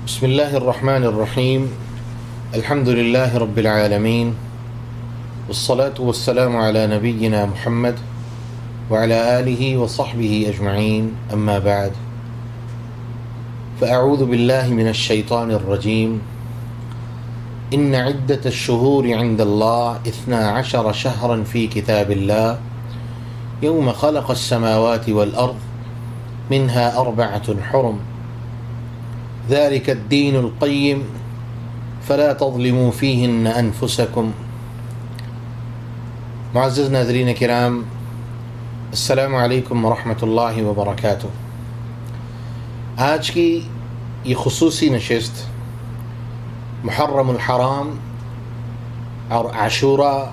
بسم الله الرحمن الرحيم. الحمد لله رب العالمين، والصلاة والسلام على نبينا محمد وعلى آله وصحبه أجمعين، أما بعد، فأعوذ بالله من الشيطان الرجيم. إن عدة الشهور عند الله 12 شهرا في كتاب الله يوم خلق السماوات والأرض منها 4 حرم ذلك الدين القيم فلا تظلموا فيهن أنفسكم. معزز ناظرین کرام، السلام علیکم ورحمۃ اللہ وبرکاتہ۔ آج کی یہ خصوصی نشست محرم الحرام اور عاشوراء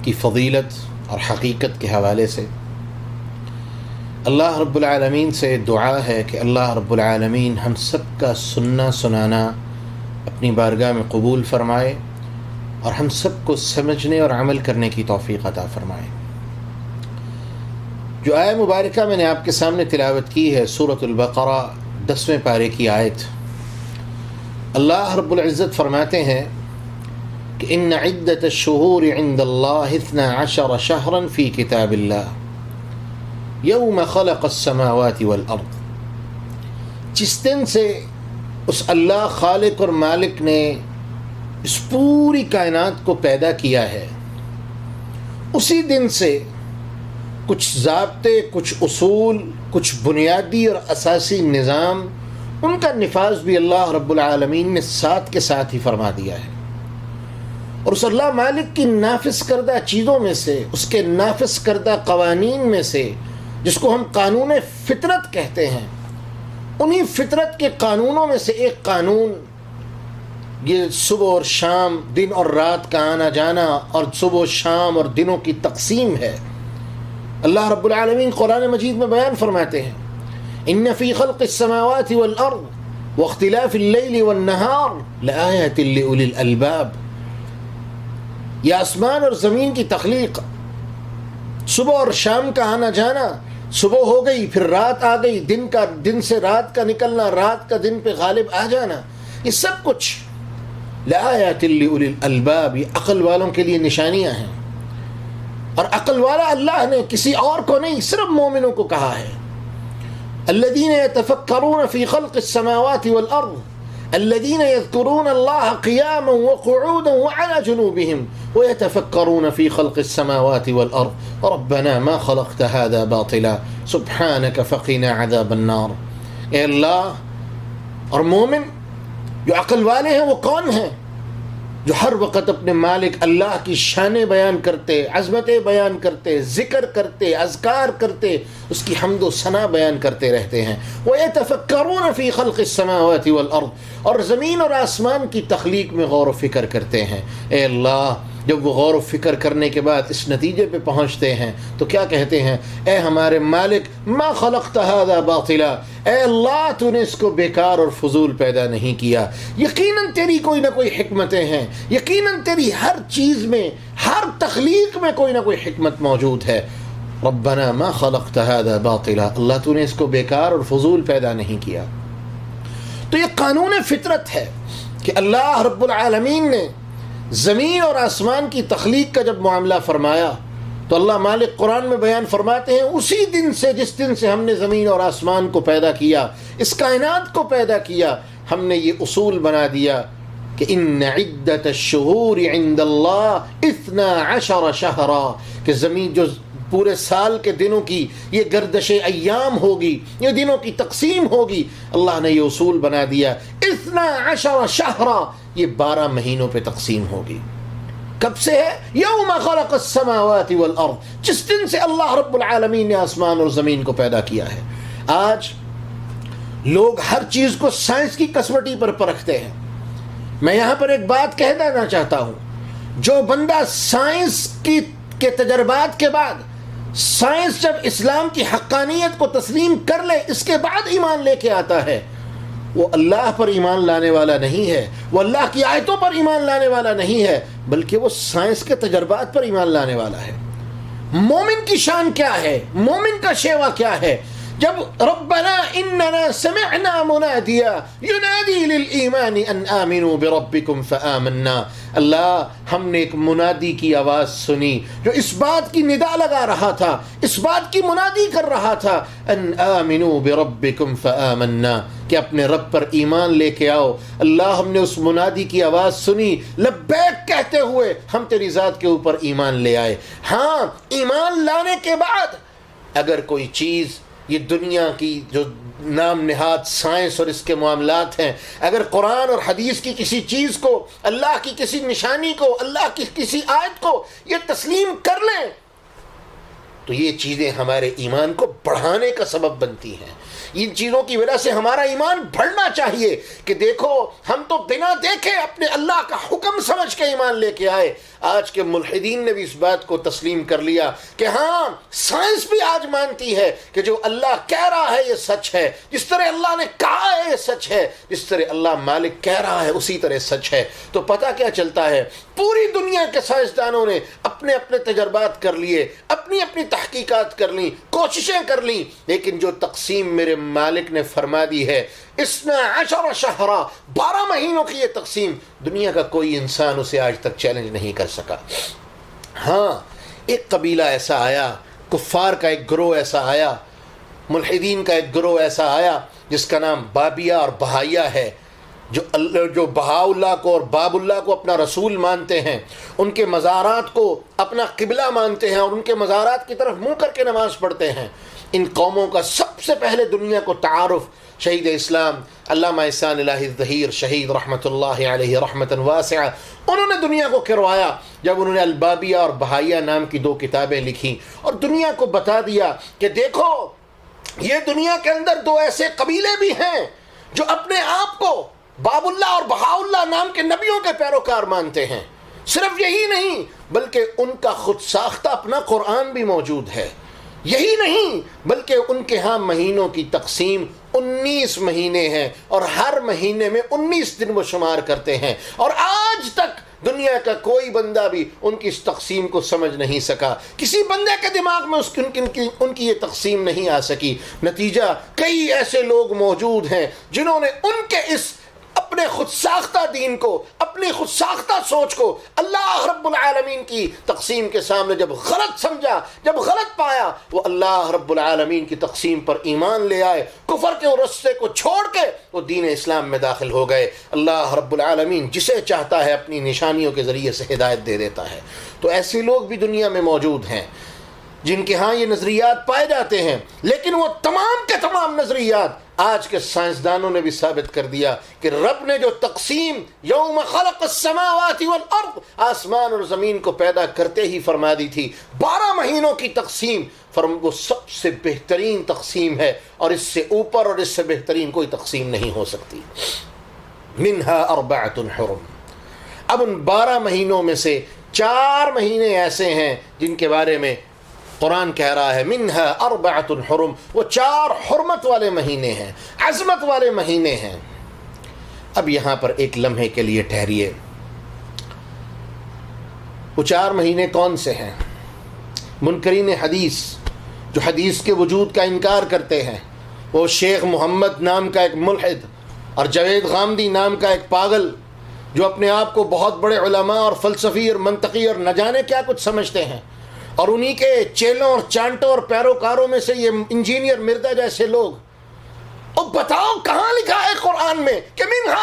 کی فضیلت اور حقیقت کے حوالے سے اللہ رب العالمین سے دعا ہے کہ اللہ رب العالمین ہم سب کا سننا سنانا اپنی بارگاہ میں قبول فرمائے اور ہم سب کو سمجھنے اور عمل کرنے کی توفیق عطا فرمائے۔ جو آیہ مبارکہ میں نے آپ کے سامنے تلاوت کی ہے، سورۃ البقرہ 10ویں پارے کی آیت، اللہ رب العزت فرماتے ہیں کہ ان عدت الشہور عند اللہ 12 شہرا فی کتاب اللہ یوم خلق السماوات والارض۔ جس دن سے اس اللہ خالق اور مالک نے اس پوری کائنات کو پیدا کیا ہے، اسی دن سے کچھ ضابطے، کچھ اصول، کچھ بنیادی اور اساسی نظام، ان کا نفاذ بھی اللہ رب العالمین نے ساتھ کے ساتھ ہی فرما دیا ہے۔ اور اس اللہ مالک کی نافذ کردہ چیزوں میں سے، اس کے نافذ کردہ قوانین میں سے، جس کو ہم قانون فطرت کہتے ہیں، انہی فطرت کے قانونوں میں سے ایک قانون یہ صبح اور شام، دن اور رات کا آنا جانا اور صبح و شام اور دنوں کی تقسیم ہے۔ اللہ رب العالمین قرآن مجید میں بیان فرماتے ہیں ان فی خلق السماوات والارض واختلاف اللیل والنہار لآیات لأولی الالباب۔ یہ آسمان اور زمین کی تخلیق، صبح اور شام کا آنا جانا، صبح ہو گئی پھر رات آ گئی، دن سے رات کا نکلنا، رات کا دن پہ غالب آ جانا، یہ سب کچھ لآیات لأولی الالباب، یہ عقل والوں کے لیے نشانیاں ہیں۔ اور عقل والا اللہ نے کسی اور کو نہیں، صرف مومنوں کو کہا ہے الذین یتفکرون فی خلق السماوات والارض الذين يذكرون الله قياما وقعودا وعلى جنوبهم ويتفكرون في خلق السماوات والأرض ربنا ما خلقت هذا باطلا سبحانك فقنا عذاب النار۔ اے اللہ، اور مومن جو عقل والے ہیں وہ کون ہیں؟ جو ہر وقت اپنے مالک اللہ کی شانیں بیان کرتے، عظمتیں بیان کرتے، ذکر کرتے، اذکار کرتے، اس کی حمد و ثنا بیان کرتے رہتے ہیں۔ وَيَتَفَكَّرُونَ فِي خَلْقِ السَّمَاوَاتِ وَالْأَرْضِ، اور زمین اور آسمان کی تخلیق میں غور و فکر کرتے ہیں۔ اے اللہ، جب وہ غور و فکر کرنے کے بعد اس نتیجے پہ پہنچتے ہیں تو کیا کہتے ہیں؟ اے ہمارے مالک، ما خلقت هذا باطلا، اے اللہ تو نے اس کو بیکار اور فضول پیدا نہیں کیا، یقیناً تیری کوئی نہ کوئی حکمتیں ہیں، یقیناً تیری ہر چیز میں، ہر تخلیق میں کوئی نہ کوئی حکمت موجود ہے۔ ربنا ما خلقت هذا باطلا، اللہ تو نے اس کو بیکار اور فضول پیدا نہیں کیا۔ تو یہ قانون فطرت ہے کہ اللہ رب العالمین نے زمین اور آسمان کی تخلیق کا جب معاملہ فرمایا تو اللہ مالک قرآن میں بیان فرماتے ہیں اسی دن سے، جس دن سے ہم نے زمین اور آسمان کو پیدا کیا، اس کائنات کو پیدا کیا، ہم نے یہ اصول بنا دیا کہ ان عدت الشہور عند اللہ 12 شہرا، کہ زمین جو پورے سال کے دنوں کی یہ گردش ایام ہوگی، یہ دنوں کی تقسیم ہوگی، اللہ نے یہ اصول بنا دیا 12 شہرا، یہ 12 مہینوں پہ تقسیم ہوگی۔ کب سے ہے؟ یوم خلق السماوات والارض، جس دن سے اللہ رب العالمین نے آسمان اور زمین کو پیدا کیا ہے۔ آج لوگ ہر چیز کو سائنس کی کسوٹی پر پرکھتے ہیں۔ میں یہاں پر ایک بات کہہ دینا چاہتا ہوں، جو بندہ سائنس کے تجربات کے بعد، سائنس جب اسلام کی حقانیت کو تسلیم کر لے، اس کے بعد ایمان لے کے آتا ہے، وہ اللہ پر ایمان لانے والا نہیں ہے، وہ اللہ کی آیتوں پر ایمان لانے والا نہیں ہے، بلکہ وہ سائنس کے تجربات پر ایمان لانے والا ہے۔ مومن کی شان کیا ہے؟ مومن کا شیوا کیا ہے؟ جب ربنا اننا سمعنا منادیا ینادی للایمان ان آمنوا بربکم فآمنا، اللہ ہم نے ایک منادی کی آواز سنی جو اس بات کی ندا لگا رہا تھا، اس بات کی منادی کر رہا تھا، ان آمنوا بربکم فآمنا، کہ اپنے رب پر ایمان لے کے آؤ۔ اللہ ہم نے اس منادی کی آواز سنی، لبیک کہتے ہوئے ہم تیری ذات کے اوپر ایمان لے آئے۔ ہاں، ایمان لانے کے بعد اگر کوئی چیز یہ دنیا کی جو نام نہاد سائنس اور اس کے معاملات ہیں، اگر قرآن اور حدیث کی کسی چیز کو، اللہ کی کسی نشانی کو، اللہ کی کسی آیت کو یہ تسلیم کر لیں تو یہ چیزیں ہمارے ایمان کو بڑھانے کا سبب بنتی ہیں۔ ان چیزوں کی وجہ سے ہمارا ایمان بڑھنا چاہیے کہ دیکھو ہم تو بنا دیکھے اپنے اللہ کا حکم سمجھ کے ایمان لے کے آئے۔ آج کے ملحدین نے بھی اس بات کو تسلیم کر لیا کہ ہاں، سائنس بھی آج مانتی ہے کہ جو اللہ کہہ رہا ہے یہ سچ ہے، جس طرح اللہ نے کہا ہے یہ سچ ہے، جس طرح اللہ مالک کہہ رہا ہے اسی طرح سچ ہے۔ تو پتہ کیا چلتا ہے، پوری دنیا کے سائنسدانوں نے اپنے اپنے تجربات کر لیے، اپنی اپنی تحقیقات کر لیں، کوششیں کر لیں، لیکن جو تقسیم میرے مالک نے فرما دی ہے، 12 شہرا، 12 مہینوں کی یہ تقسیم، دنیا کا کوئی انسان اسے آج تک چیلنج نہیں کر سکا۔ ہاں، ایک قبیلہ ایسا آیا، کفار کا ایک گروہ ایسا آیا، ملحدین کا ایک گروہ ایسا آیا جس کا نام بابیہ اور بہائیہ ہے، جو بہاء اللہ کو اور باب اللہ کو اپنا رسول مانتے ہیں، ان کے مزارات کو اپنا قبلہ مانتے ہیں اور ان کے مزارات کی طرف منہ کر کے نماز پڑھتے ہیں۔ ان قوموں کا سب سے پہلے دنیا کو تعارف شہید اسلام علامہ احسان الہی الظہیر شہید رحمۃ اللہ علیہ رحمۃ واسعہ، انہوں نے دنیا کو کروایا جب انہوں نے البابیہ اور بہائیہ نام کی 2 کتابیں لکھی اور دنیا کو بتا دیا کہ دیکھو یہ دنیا کے اندر 2 ایسے قبیلے بھی ہیں جو اپنے آپ کو باب اللہ اور بہاء اللہ نام کے نبیوں کے پیروکار مانتے ہیں۔ صرف یہی نہیں بلکہ ان کا خود ساختہ اپنا قرآن بھی موجود ہے۔ یہی نہیں بلکہ ان کے ہاں مہینوں کی تقسیم 19 مہینے ہیں اور ہر مہینے میں 19 دن وہ شمار کرتے ہیں، اور آج تک دنیا کا کوئی بندہ بھی ان کی اس تقسیم کو سمجھ نہیں سکا۔ کسی بندے کے دماغ میں ان کی یہ تقسیم نہیں آ سکی۔ نتیجہ کئی ایسے لوگ موجود ہیں جنہوں نے ان کے اس اپنے خود ساختہ دین کو، اپنی خود ساختہ سوچ کو اللہ رب العالمین کی تقسیم کے سامنے جب غلط سمجھا، جب غلط پایا، وہ اللہ رب العالمین کی تقسیم پر ایمان لے آئے، کفر کے رستے کو چھوڑ کے وہ دین اسلام میں داخل ہو گئے۔ اللہ رب العالمین جسے چاہتا ہے اپنی نشانیوں کے ذریعے سے ہدایت دے دیتا ہے۔ تو ایسے لوگ بھی دنیا میں موجود ہیں جن کے ہاں یہ نظریات پائے جاتے ہیں، لیکن وہ تمام کے تمام نظریات آج کے سائنسدانوں نے بھی ثابت کر دیا کہ رب نے جو تقسیم یوم خلق السماوات والارض، آسمان اور زمین کو پیدا کرتے ہی فرما دی تھی، 12 مہینوں کی تقسیم، وہ سب سے بہترین تقسیم ہے اور اس سے اوپر اور اس سے بہترین کوئی تقسیم نہیں ہو سکتی۔ منہا 4 حرم۔ اب ان 12 مہینوں میں سے 4 مہینے ایسے ہیں جن کے بارے میں قرآن کہہ رہا ہے منہا 4 حرم، وہ 4 حرمت والے مہینے ہیں، عظمت والے مہینے ہیں۔ اب یہاں پر ایک لمحے کے لیے ٹھہریے، وہ 4 مہینے کون سے ہیں؟ منکرین حدیث جو حدیث کے وجود کا انکار کرتے ہیں، وہ شیخ محمد نام کا ایک ملحد اور جوید غامدی نام کا ایک پاگل جو اپنے آپ کو بہت بڑے علماء اور فلسفی اور منطقی اور نہ جانے کیا کچھ سمجھتے ہیں، اور انہی کے چیلوں اور چانٹوں اور پیروکاروں میں سے یہ انجینئر مرزا جیسے لوگ، اب بتاؤ کہاں لکھا ہے قرآن میں کہ منہا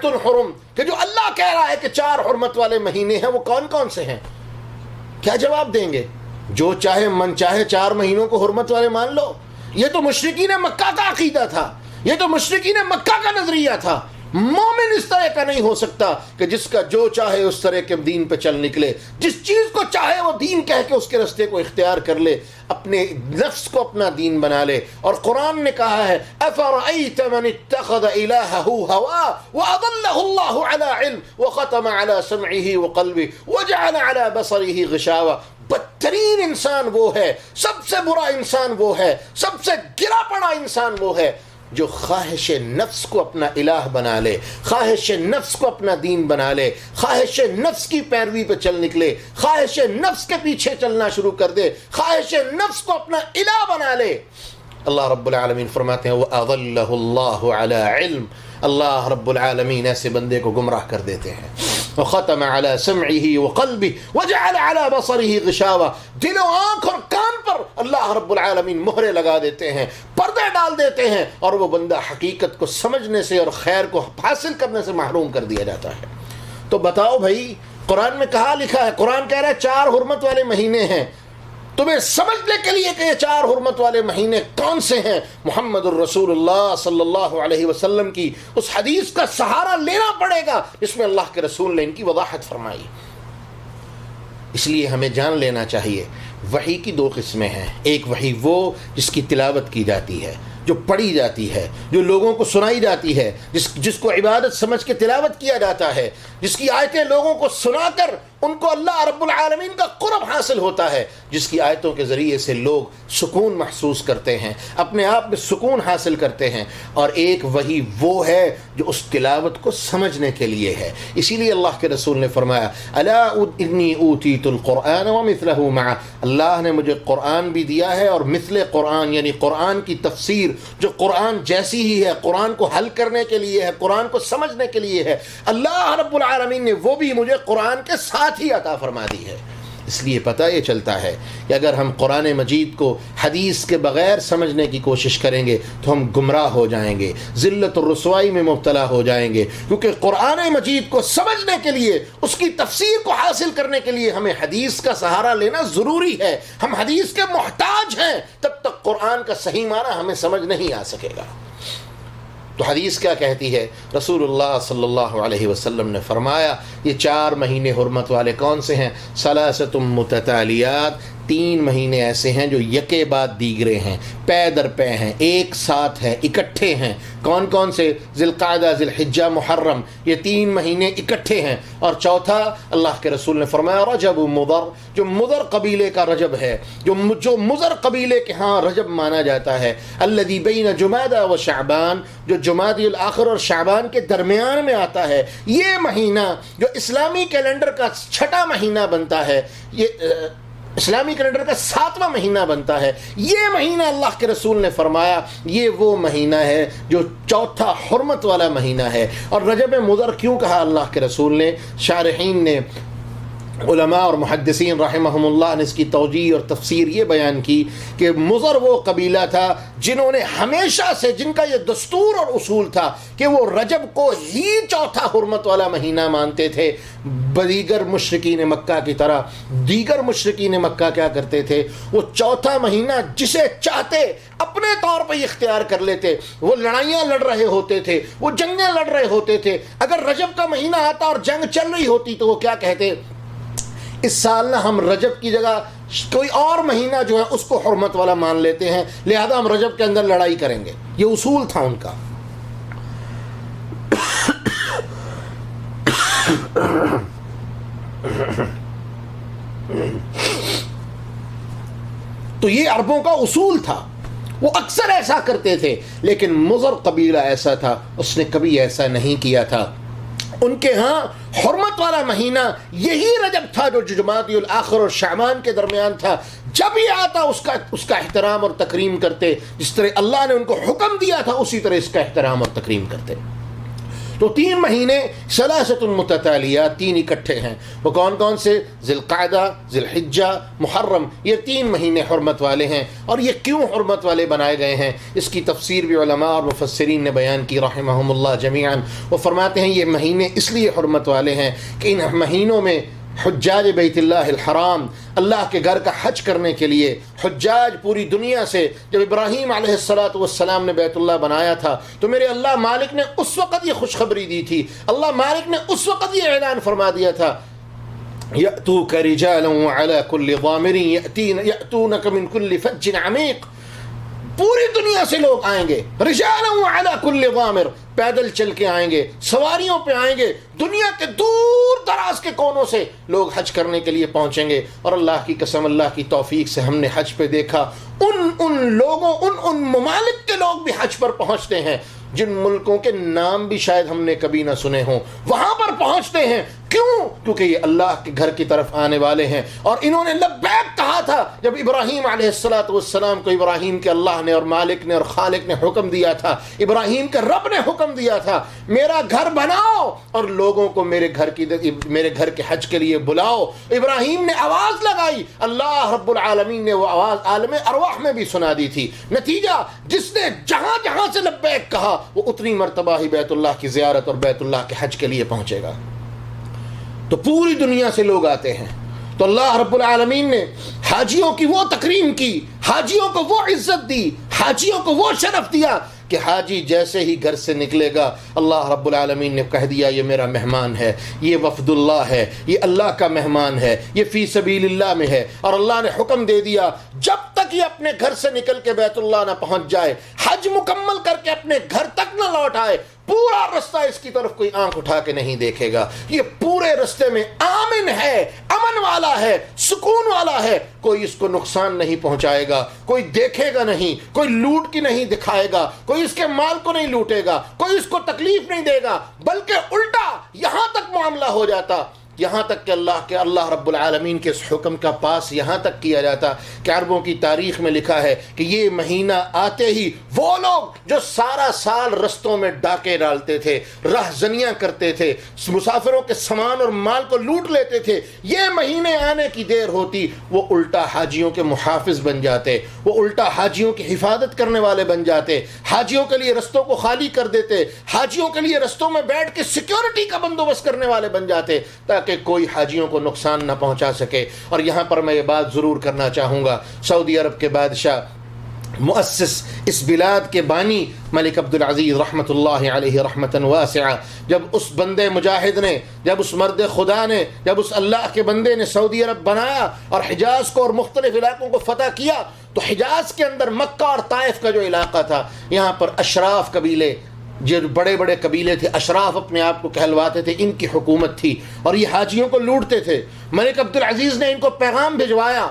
4 حرم، کہ جو اللہ کہہ رہا ہے کہ 4 حرمت والے مہینے ہیں وہ کون کون سے ہیں؟ کیا جواب دیں گے؟ جو چاہے من چاہے 4 مہینوں کو حرمت والے مان لو۔ یہ تو مشرکین مکہ کا عقیدہ تھا، یہ تو مشرکین مکہ کا نظریہ تھا۔ مومن اس طرح کا نہیں ہو سکتا کہ جس کا جو چاہے اس طرح کے دین پہ چل نکلے، جس چیز کو چاہے وہ دین کہہ کے اس کے رستے کو اختیار کر لے، اپنے نفس کو اپنا دین بنا لے۔ اور قرآن نے کہا ہے افرأیت من اتخذ الہہ ہوا واضلہ اللہ علی علم وختم علی سمعہ وقلبہ وجعل علی بصرہ غشاوہ۔ بدترین انسان وہ ہے، سب سے برا انسان وہ ہے، سب سے گرا پڑا انسان وہ ہے جو خواہش نفس کو اپنا الہ بنا لے، خواہش نفس کو اپنا دین بنا لے، خواہش نفس کی پیروی پہ چل نکلے، خواہش نفس کے پیچھے چلنا شروع کر دے، خواہش نفس کو اپنا الہ بنا لے۔ اللہ رب العالمین فرماتے ہیں وَأَضَلَّهُ اللَّهُ عَلَى عِلْمٍ، اللہ رب العالمین ایسے بندے کو گمراہ کر دیتے ہیں. وختم على سمعه وقلبه وجعل على بصره غشاوة، دل و آنکھ اور کان پر اللہ رب العالمین مہرے لگا دیتے ہیں، پردے ڈال دیتے ہیں، اور وہ بندہ حقیقت کو سمجھنے سے اور خیر کو حاصل کرنے سے محروم کر دیا جاتا ہے. تو بتاؤ بھائی، قرآن میں کہا لکھا ہے، قرآن کہہ رہا ہے 4 حرمت والے مہینے ہیں. تمہیں سمجھنے کے لیے کہ یہ 4 حرمت والے مہینے کون سے ہیں، محمد الرسول اللہ صلی اللہ علیہ وسلم کی اس حدیث کا سہارا لینا پڑے گا جس میں اللہ کے رسول نے ان کی وضاحت فرمائی. اس لیے ہمیں جان لینا چاہیے وحی کی 2 قسمیں ہیں. ایک وحی وہ جس کی تلاوت کی جاتی ہے، جو پڑھی جاتی ہے، جو لوگوں کو سنائی جاتی ہے، جس کو عبادت سمجھ کے تلاوت کیا جاتا ہے، جس کی آیتیں لوگوں کو سنا کر ان کو اللہ رب العالمین کا قرب حاصل ہوتا ہے، جس کی آیتوں کے ذریعے سے لوگ سکون محسوس کرتے ہیں، اپنے آپ میں سکون حاصل کرتے ہیں. اور ایک وحی وہ ہے جو اس تلاوت کو سمجھنے کے لیے ہے. اسی لیے اللہ کے رسول نے فرمایا الا انی اوتیت القرآن ومثلہ معہ، اللہ نے مجھے قرآن بھی دیا ہے اور مثل قرآن یعنی قرآن کی تفسیر جو قرآن جیسی ہی ہے، قرآن کو حل کرنے کے لیے ہے، قرآن کو سمجھنے کے لیے ہے، اللہ رب العالمین نے وہ بھی مجھے قرآن کے ساتھ ہی عطا فرما دی ہے. اس لیے پتہ یہ چلتا ہے کہ اگر ہم قرآن مجید کو حدیث کے بغیر سمجھنے کی کوشش کریں گے تو ہم گمراہ ہو جائیں گے، ذلت اور رسوائی میں مبتلا ہو جائیں گے. کیونکہ قرآن مجید کو سمجھنے کے لیے، اس کی تفسیر کو حاصل کرنے کے لیے ہمیں حدیث کا سہارا لینا ضروری ہے. ہم حدیث کے محتاج ہیں، تب تک قرآن کا صحیح معنی ہمیں سمجھ نہیں آ سکے گا. تو حدیث کیا کہتی ہے؟ رسول اللہ صلی اللہ علیہ وسلم نے فرمایا یہ 4 مہینے حرمت والے کون سے ہیں؟ ثلاثۃ متتالیات، 3 مہینے ایسے ہیں جو یکے بعد دیگرے ہیں، پے در پے ہیں، ایک ساتھ ہیں، اکٹھے ہیں. کون کون سے؟ ذی القعدہ، ذی الحجہ، محرم، یہ 3 مہینے اکٹھے ہیں. اور چوتھا اللہ کے رسول نے فرمایا رجب مضر، جو مضر قبیلے کا رجب ہے، جو مضر قبیلے کے ہاں رجب مانا جاتا ہے. الذی بین جمادہ و شعبان، جو جمادی الاخر اور شعبان کے درمیان میں آتا ہے. یہ مہینہ جو اسلامی کیلنڈر کا 6واں مہینہ بنتا ہے، یہ اسلامی کیلنڈر کا 7واں مہینہ بنتا ہے. یہ مہینہ اللہ کے رسول نے فرمایا یہ وہ مہینہ ہے جو 4تھا حرمت والا مہینہ ہے. اور رجب مضر کیوں کہا اللہ کے رسول نے؟ شارحین نے، علماء اور محدثین رحمہم اللہ نے اس کی توجیہ اور تفسیر یہ بیان کی کہ مضر وہ قبیلہ تھا جنہوں نے ہمیشہ سے، جن کا یہ دستور اور اصول تھا کہ وہ رجب کو ہی 4تھا حرمت والا مہینہ مانتے تھے. دیگر مشرکین مکہ کی طرح دیگر مشرکین مکہ کیا کرتے تھے؟ وہ 4تھا مہینہ جسے چاہتے اپنے طور پہ اختیار کر لیتے. وہ لڑائیاں لڑ رہے ہوتے تھے، وہ جنگیں لڑ رہے ہوتے تھے. اگر رجب کا مہینہ آتا اور جنگ چل رہی ہوتی تو وہ کیا کہتے؟ اس سال نہ ہم رجب کی جگہ کوئی اور مہینہ جو ہے اس کو حرمت والا مان لیتے ہیں، لہذا ہم رجب کے اندر لڑائی کریں گے. یہ اصول تھا ان کا. تو یہ عربوں کا اصول تھا، وہ اکثر ایسا کرتے تھے. لیکن مضر قبیلہ ایسا تھا، اس نے کبھی ایسا نہیں کیا تھا. ان کے ہاں حرمت والا مہینہ یہی رجب تھا جو جمادی الاخر اور شعبان کے درمیان تھا. جب یہ آتا اس کا احترام اور تکریم کرتے، جس طرح اللہ نے ان کو حکم دیا تھا اسی طرح اس کا احترام اور تکریم کرتے. تو 3 مہینے ثلاثۃ متتالیات، 3 اکٹھے ہیں. وہ کون کون سے؟ ذی القعدہ، ذی الحجہ، محرم، یہ 3 مہینے حرمت والے ہیں. اور یہ کیوں حرمت والے بنائے گئے ہیں اس کی تفسیر بھی علماء اور مفسرین نے بیان کی رحمہم اللہ جمیعاً. وہ فرماتے ہیں یہ مہینے اس لیے حرمت والے ہیں کہ ان مہینوں میں حجاج بیت اللہ الحرام، اللہ کے گھر کا حج کرنے کے لیے حجاج پوری دنیا سے، جب ابراہیم علیہ السلام نے بیت اللہ بنایا تھا تو میرے اللہ مالک نے اس وقت یہ خوشخبری دی تھی، اللہ مالک نے اس وقت یہ اعلان فرما دیا تھا یأتوک رجالا وعلی کل ضامر یأتونک من کل فج عمیق. پوری دنیا سے لوگ آئیں گے، رجالا وعلی کل ضامر، پیدل چل کے آئیں گے، سواریوں پہ آئیں گے، دنیا کے دور دراز کے کونوں سے لوگ حج کرنے کے لیے پہنچیں گے. اور اللہ کی قسم، اللہ کی توفیق سے ہم نے حج پہ دیکھا ان لوگوں، ان ممالک کے لوگ بھی حج پر پہنچتے ہیں جن ملکوں کے نام بھی شاید ہم نے کبھی نہ سنے ہوں. وہاں پر پہنچتے ہیں، کیوں؟ کیونکہ یہ اللہ کے گھر کی طرف آنے والے ہیں، اور انہوں نے لبیک کہا تھا جب ابراہیم علیہ السلام کو ابراہیم کے اللہ نے اور مالک نے اور خالق نے حکم دیا تھا، ابراہیم کے رب نے حکم دیا تھا میرا گھر بناؤ اور لوگوں کو میرے گھر کے حج کے لیے بلاؤ۔ ابراہیم نے آواز لگائی، اللہ رب العالمین نے وہ آواز عالم ارواح میں بھی سنا دی تھی۔ نتیجہ جس نے جہاں جہاں سے لبیک کہا وہ اتنی مرتبہ ہی بیت اللہ کی زیارت اور بیت اللہ کے حج کے لیے پہنچے گا۔ تو پوری دنیا سے لوگ آتے ہیں، تو اللہ رب العالمین نے حاجیوں کی وہ تکریم کی، حاجیوں کو وہ عزت دی، حاجیوں کو وہ شرف دیا کہ حاجی جیسے ہی گھر سے نکلے گا اللہ رب العالمین نے کہہ دیا یہ میرا مہمان ہے، یہ وفد اللہ ہے، یہ اللہ کا مہمان ہے، یہ فی سبیل اللہ میں ہے۔ اور اللہ نے حکم دے دیا جب تک یہ اپنے گھر سے نکل کے بیت اللہ نہ پہنچ جائے، حج مکمل کر کے اپنے گھر تک نہ لوٹ آئے، پورا رستہ اس کی طرف کوئی آنکھ اٹھا کے نہیں دیکھے گا۔ یہ پورے رستے میں آمن ہے، امن والا ہے، سکون والا ہے، کوئی اس کو نقصان نہیں پہنچائے گا، کوئی دیکھے گا نہیں، کوئی لوٹ کی نہیں دکھائے گا، کوئی اس کے مال کو نہیں لوٹے گا، کوئی اس کو تکلیف نہیں دے گا، بلکہ الٹا یہاں تک معاملہ ہو جاتا، یہاں تک کہ اللہ رب العالمین کے اس حکم کا پاس یہاں تک کیا جاتا کہ عربوں کی تاریخ میں لکھا ہے کہ یہ مہینہ آتے ہی وہ لوگ جو سارا سال رستوں میں ڈاکے ڈالتے تھے، رہزنیاں کرتے تھے، مسافروں کے سامان اور مال کو لوٹ لیتے تھے، یہ مہینے آنے کی دیر ہوتی وہ الٹا حاجیوں کے محافظ بن جاتے، وہ الٹا حاجیوں کی حفاظت کرنے والے بن جاتے، حاجیوں کے لیے رستوں کو خالی کر دیتے، حاجیوں کے لیے رستوں میں بیٹھ کے سیکیورٹی کا بندوبست کرنے والے بن جاتے تاکہ کہ کوئی حاجیوں کو نقصان نہ پہنچا سکے۔ اور یہاں پر میں یہ بات ضرور کرنا چاہوں گا، سعودی عرب کے بادشاہ، مؤسس، اس بلاد کے بانی ملک عبدالعزیز رحمۃ اللہ علیہ رحمتاً واسعہ، جب اس بندے مجاہد نے، جب اس مرد خدا نے، جب اس اللہ کے بندے نے سعودی عرب بنایا اور حجاز کو اور مختلف علاقوں کو فتح کیا، تو حجاز کے اندر مکہ اور طائف کا جو علاقہ تھا، یہاں پر اشراف قبیلے، جو بڑے بڑے قبیلے تھے، اشراف اپنے آپ کو کہلواتے تھے، ان کی حکومت تھی اور یہ حاجیوں کو لوٹتے تھے۔ ملک عبدالعزیز نے ان کو پیغام بھجوایا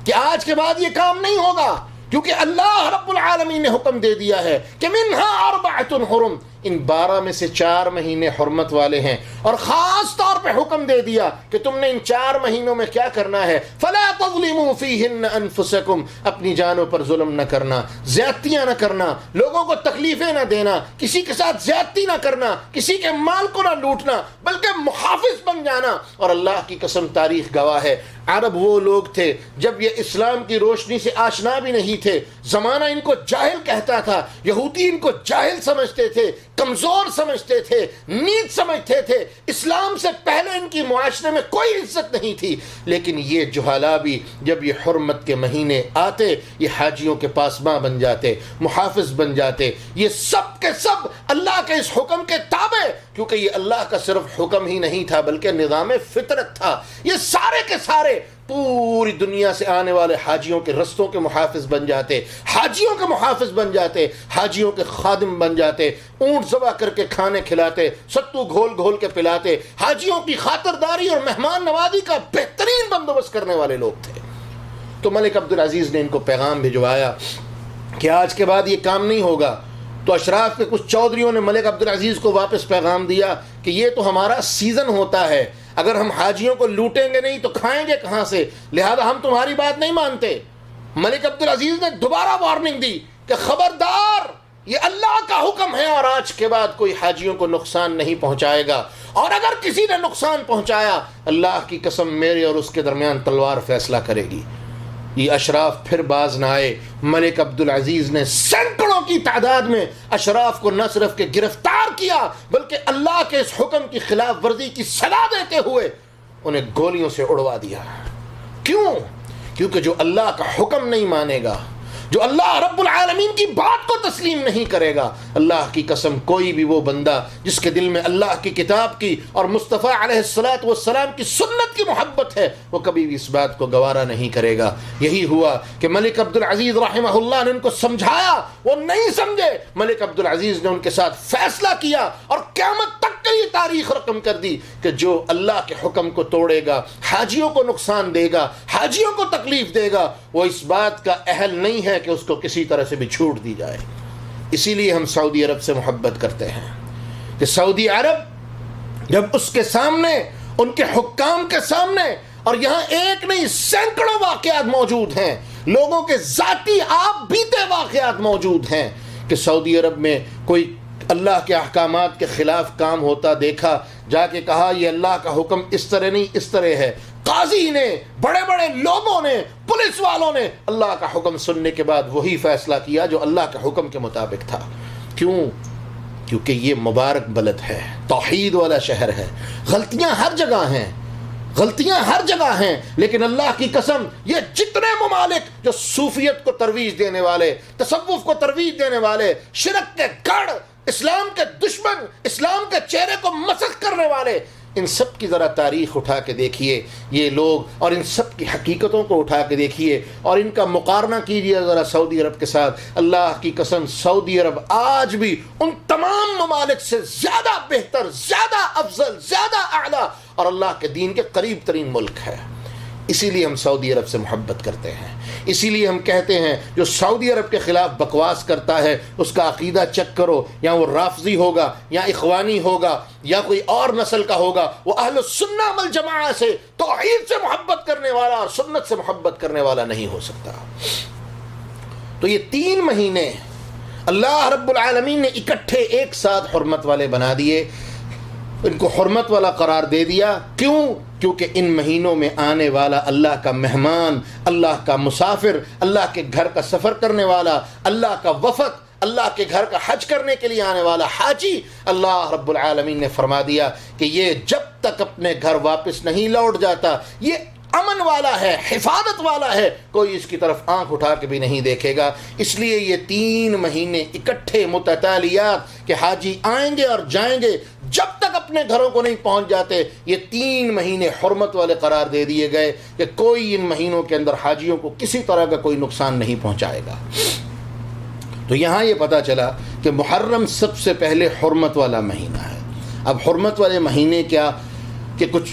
کہ آج کے بعد یہ کام نہیں ہوگا، کیونکہ اللہ رب العالمین نے حکم دے دیا ہے کہ منہا اربعۃ حرم، ان 12 میں سے 4 مہینے حرمت والے ہیں، اور خاص طور پہ حکم دے دیا کہ تم نے ان 4 مہینوں میں کیا کرنا ہے، فلا تظلموا فیہن انفسکم، اپنی جانوں پر ظلم نہ کرنا، زیادتیاں نہ کرنا، لوگوں کو تکلیفیں نہ دینا، کسی کے ساتھ زیادتی نہ کرنا، کسی کے مال کو نہ لوٹنا، بلکہ محافظ بن جانا۔ اور اللہ کی قسم تاریخ گواہ ہے، عرب وہ لوگ تھے جب یہ اسلام کی روشنی سے آشنا بھی نہیں تھے، زمانہ ان کو جاہل کہتا تھا، یہودی ان کو جاہل سمجھتے تھے، کمزور سمجھتے تھے، نیچ سمجھتے تھے، اسلام سے پہلے ان کی معاشرے میں کوئی عزت نہیں تھی، لیکن یہ جہالا بھی جب یہ حرمت کے مہینے آتے یہ حاجیوں کے پاسباں بن جاتے، محافظ بن جاتے، یہ سب کے سب اللہ کے اس حکم کے تابع، کیونکہ یہ اللہ کا صرف حکم ہی نہیں تھا بلکہ نظام فطرت تھا، یہ سارے کے سارے پوری دنیا سے آنے والے حاجیوں کے رستوں کے محافظ بن جاتے، حاجیوں کے محافظ بن جاتے، حاجیوں کے خادم بن جاتے، اونٹ ذبح کر کے کھانے کھلاتے، ستو گھول گھول کے پلاتے، حاجیوں کی خاطرداری اور مہمان نوازی کا بہترین بندوبست کرنے والے لوگ تھے۔ تو ملک عبدالعزیز نے ان کو پیغام بھجوایا کہ آج کے بعد یہ کام نہیں ہوگا۔ تو اشراف کے کچھ چودھریوں نے ملک عبدالعزیز کو واپس پیغام دیا کہ یہ تو ہمارا سیزن ہوتا ہے، اگر ہم حاجیوں کو لوٹیں گے نہیں تو کھائیں گے کہاں سے، لہذا ہم تمہاری بات نہیں مانتے۔ ملک عبدالعزیز نے دوبارہ وارننگ دی کہ خبردار، یہ اللہ کا حکم ہے اور آج کے بعد کوئی حاجیوں کو نقصان نہیں پہنچائے گا، اور اگر کسی نے نقصان پہنچایا اللہ کی قسم میرے اور اس کے درمیان تلوار فیصلہ کرے گی۔ یہ اشراف پھر باز نہ آئے، ملک عبدالعزیز نے سینکڑوں کی تعداد میں اشراف کو نہ صرف کہ گرفتار کیا بلکہ اللہ کے اس حکم کی خلاف ورزی کی سزا دیتے ہوئے انہیں گولیوں سے اڑوا دیا۔ کیوں؟ کیونکہ جو اللہ کا حکم نہیں مانے گا، جو اللہ رب العالمین کی بات کو تسلیم نہیں کرے گا، اللہ کی قسم کوئی بھی وہ بندہ جس کے دل میں اللہ کی کتاب کی اور مصطفیٰ علیہ السلام کی سنت کی محبت ہے، وہ کبھی بھی اس بات کو گوارا نہیں کرے گا۔ یہی ہوا کہ ملک عبدالعزیز رحمہ اللہ نے ان کو سمجھایا، وہ نہیں سمجھے، ملک عبدالعزیز نے ان کے ساتھ فیصلہ کیا اور قیامت تک کے لیے تاریخ رقم کر دی کہ جو اللہ کے حکم کو توڑے گا، حاجیوں کو نقصان دے گا، حاجیوں کو تکلیف دے گا، وہ اس بات کا اہل نہیں ہے کہ اس کو کسی طرح سے بھی چھوٹ دی جائے۔ اسی لیے ہم سعودی عرب سے محبت کرتے ہیں کہ سعودی عرب جب اس کے سامنے ان کے حکام کے سامنے، اور یہاں ایک نہیں سینکڑوں واقعات موجود ہیں، لوگوں کے ذاتی آپ بیتے واقعات موجود ہیں کہ سعودی عرب میں کوئی اللہ کے احکامات کے خلاف کام ہوتا دیکھا، جا کے کہا یہ اللہ کا حکم اس طرح نہیں اس طرح ہے، قاضی نے، بڑے بڑے لوگوں نے، پولیس والوں نے اللہ کا حکم سننے کے بعد وہی فیصلہ کیا جو اللہ کے حکم کے مطابق تھا۔ کیوں؟ کیونکہ یہ مبارک بلد ہے، توحید والا شہر ہے۔ غلطیاں ہر جگہ ہیں، غلطیاں ہر جگہ ہیں، لیکن اللہ کی قسم یہ جتنے ممالک جو صوفیت کو ترویج دینے والے، تصوف کو ترویج دینے والے، شرک کے گڑھ، اسلام کے دشمن، اسلام کے چہرے کو مسخ کرنے والے، ان سب کی ذرا تاریخ اٹھا کے دیکھیے یہ لوگ، اور ان سب کی حقیقتوں کو اٹھا کے دیکھیے اور ان کا مقارنہ کیجیے ذرا سعودی عرب کے ساتھ۔ اللہ کی قسم سعودی عرب آج بھی ان تمام ممالک سے زیادہ بہتر، زیادہ افضل، زیادہ اعلیٰ اور اللہ کے دین کے قریب ترین ملک ہے۔ اسی لیے ہم سعودی عرب سے محبت کرتے ہیں، اسی لیے ہم کہتے ہیں جو سعودی عرب کے خلاف بکواس کرتا ہے اس کا عقیدہ چیک کرو، یا وہ رافضی ہوگا یا اخوانی ہوگا یا کوئی اور نسل کا ہوگا، وہ اہل السنہ والجماعہ سے، توحید سے محبت کرنے والا اور سنت سے محبت کرنے والا نہیں ہو سکتا۔ تو یہ 3 مہینے اللہ رب العالمین نے اکٹھے ایک ساتھ حرمت والے بنا دیے، ان کو حرمت والا قرار دے دیا۔ کیوں؟ کیونکہ ان مہینوں میں آنے والا اللہ کا مہمان، اللہ کا مسافر، اللہ کے گھر کا سفر کرنے والا، اللہ کا وفد، اللہ کے گھر کا حج کرنے کے لیے آنے والا حاجی، اللہ رب العالمین نے فرما دیا کہ یہ جب تک اپنے گھر واپس نہیں لوٹ جاتا یہ امن والا ہے، حفاظت والا ہے، کوئی اس کی طرف آنکھ اٹھا کے بھی نہیں دیکھے گا۔ اس لیے یہ 3 مہینے اکٹھے متتالیات کہ حاجی آئیں گے اور جائیں گے، جب تک اپنے گھروں کو نہیں پہنچ جاتے، یہ 3 مہینے حرمت والے قرار دے دیے گئے کہ کوئی ان مہینوں کے اندر حاجیوں کو کسی طرح کا کوئی نقصان نہیں پہنچائے گا۔ تو یہاں یہ پتہ چلا کہ محرم سب سے پہلے حرمت والا مہینہ ہے۔ اب حرمت والے مہینے کیا کہ کچھ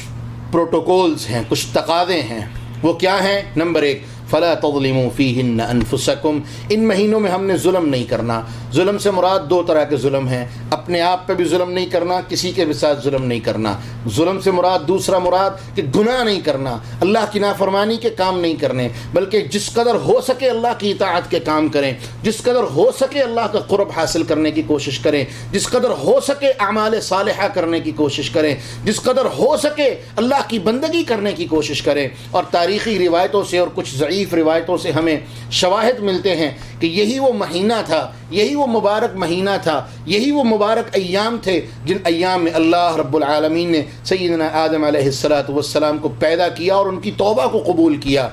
پروٹوکولز ہیں، کچھ تقاضے ہیں۔ وہ کیا ہیں؟ نمبر 1، فلا تظلموا فیہن انفسکم، ان مہینوں میں ہم نے ظلم نہیں کرنا۔ ظلم سے مراد 2 طرح کے ظلم ہیں، اپنے آپ پہ بھی ظلم نہیں کرنا، کسی کے بھی ساتھ ظلم نہیں کرنا۔ ظلم سے مراد دوسرا مراد کہ گناہ نہیں کرنا، اللہ کی نافرمانی کے کام نہیں کرنے، بلکہ جس قدر ہو سکے اللہ کی اطاعت کے کام کریں، جس قدر ہو سکے اللہ کا قرب حاصل کرنے کی کوشش کریں، جس قدر ہو سکے اعمال صالحہ کرنے کی کوشش کریں، جس قدر ہو سکے اللہ کی بندگی کرنے کی کوشش کریں۔ اور تاریخی روایتوں سے اور کچھ ضعیف روایتوں سے ہمیں شواہد ملتے ہیں کہ یہی وہ مہینہ تھا، یہی وہ مبارک مہینہ تھا، یہی وہ مبارک ایام تھے جن ایام میں اللہ رب العالمین نے سیدنا آدم علیہ السلام کو پیدا کیا اور ان کی توبہ کو قبول کیا۔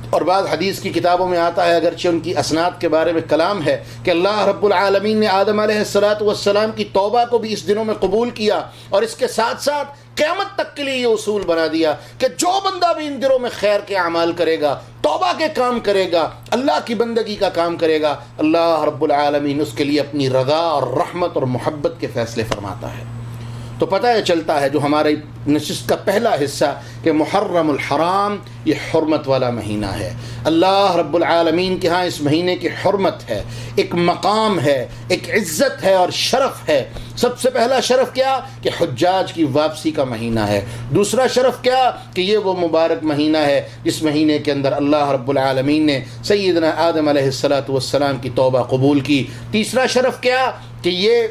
اور بعض حدیث کی کتابوں میں آتا ہے، اگرچہ ان کی اسناد کے بارے میں کلام ہے، کہ اللہ رب العالمین نے آدم علیہ السلام کی توبہ کو بھی اس دنوں میں قبول کیا، اور اس کے ساتھ ساتھ قیامت تک کے لیے یہ اصول بنا دیا کہ جو بندہ بھی ان دنوں میں خیر کے اعمال کرے گا، توبہ کے کام کرے گا، اللہ کی بندگی کا کام کرے گا، اللہ رب العالمین اس کے لیے اپنی رضا اور رحمت اور محبت کے فیصلے فرماتا ہے۔ تو پتہ یہ چلتا ہے جو ہمارے نشست کا پہلا حصہ کہ محرم الحرام یہ حرمت والا مہینہ ہے۔ اللہ رب العالمین کے ہاں اس مہینے کی حرمت ہے، ایک مقام ہے، ایک عزت ہے اور شرف ہے۔ سب سے پہلا شرف کیا کہ حجاج کی واپسی کا مہینہ ہے۔ دوسرا شرف کیا کہ یہ وہ مبارک مہینہ ہے جس مہینے کے اندر اللہ رب العالمین نے سیدنا آدم علیہ السلام کی توبہ قبول کی۔ تیسرا شرف کیا کہ یہ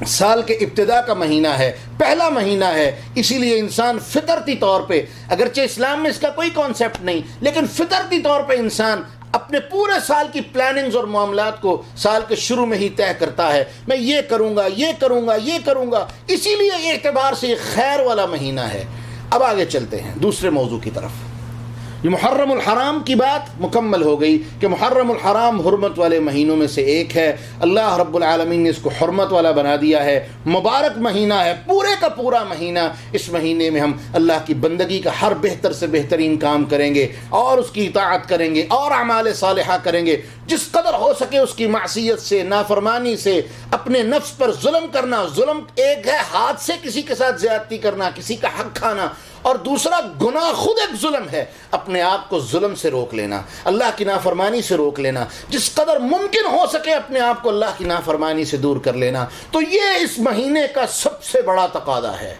سال کے ابتدا کا مہینہ ہے، پہلا مہینہ ہے، اسی لیے انسان فطرتی طور پہ، اگرچہ اسلام میں اس کا کوئی کانسیپٹ نہیں، لیکن فطرتی طور پہ انسان اپنے پورے سال کی پلاننگز اور معاملات کو سال کے شروع میں ہی طے کرتا ہے، میں یہ کروں گا، یہ کروں گا، یہ کروں گا، اسی لیے اعتبار سے یہ خیر والا مہینہ ہے۔ اب آگے چلتے ہیں دوسرے موضوع کی طرف۔ یہ محرم الحرام کی بات مکمل ہو گئی کہ محرم الحرام حرمت والے مہینوں میں سے ایک ہے، اللہ رب العالمین نے اس کو حرمت والا بنا دیا ہے، مبارک مہینہ ہے، پورے کا پورا مہینہ۔ اس مہینے میں ہم اللہ کی بندگی کا ہر بہتر سے بہترین کام کریں گے اور اس کی اطاعت کریں گے اور اعمال صالحہ کریں گے، جس قدر ہو سکے اس کی معصیت سے، نافرمانی سے، اپنے نفس پر ظلم کرنا۔ ظلم ایک ہے ہاتھ سے کسی کے ساتھ زیادتی کرنا، کسی کا حق کھانا، اور دوسرا گناہ خود ایک ظلم ہے، اپنے آپ کو ظلم سے روک لینا، اللہ کی نافرمانی سے روک لینا، جس قدر ممکن ہو سکے اپنے آپ کو اللہ کی نافرمانی سے دور کر لینا۔ تو یہ اس مہینے کا سب سے بڑا تقاضا ہے۔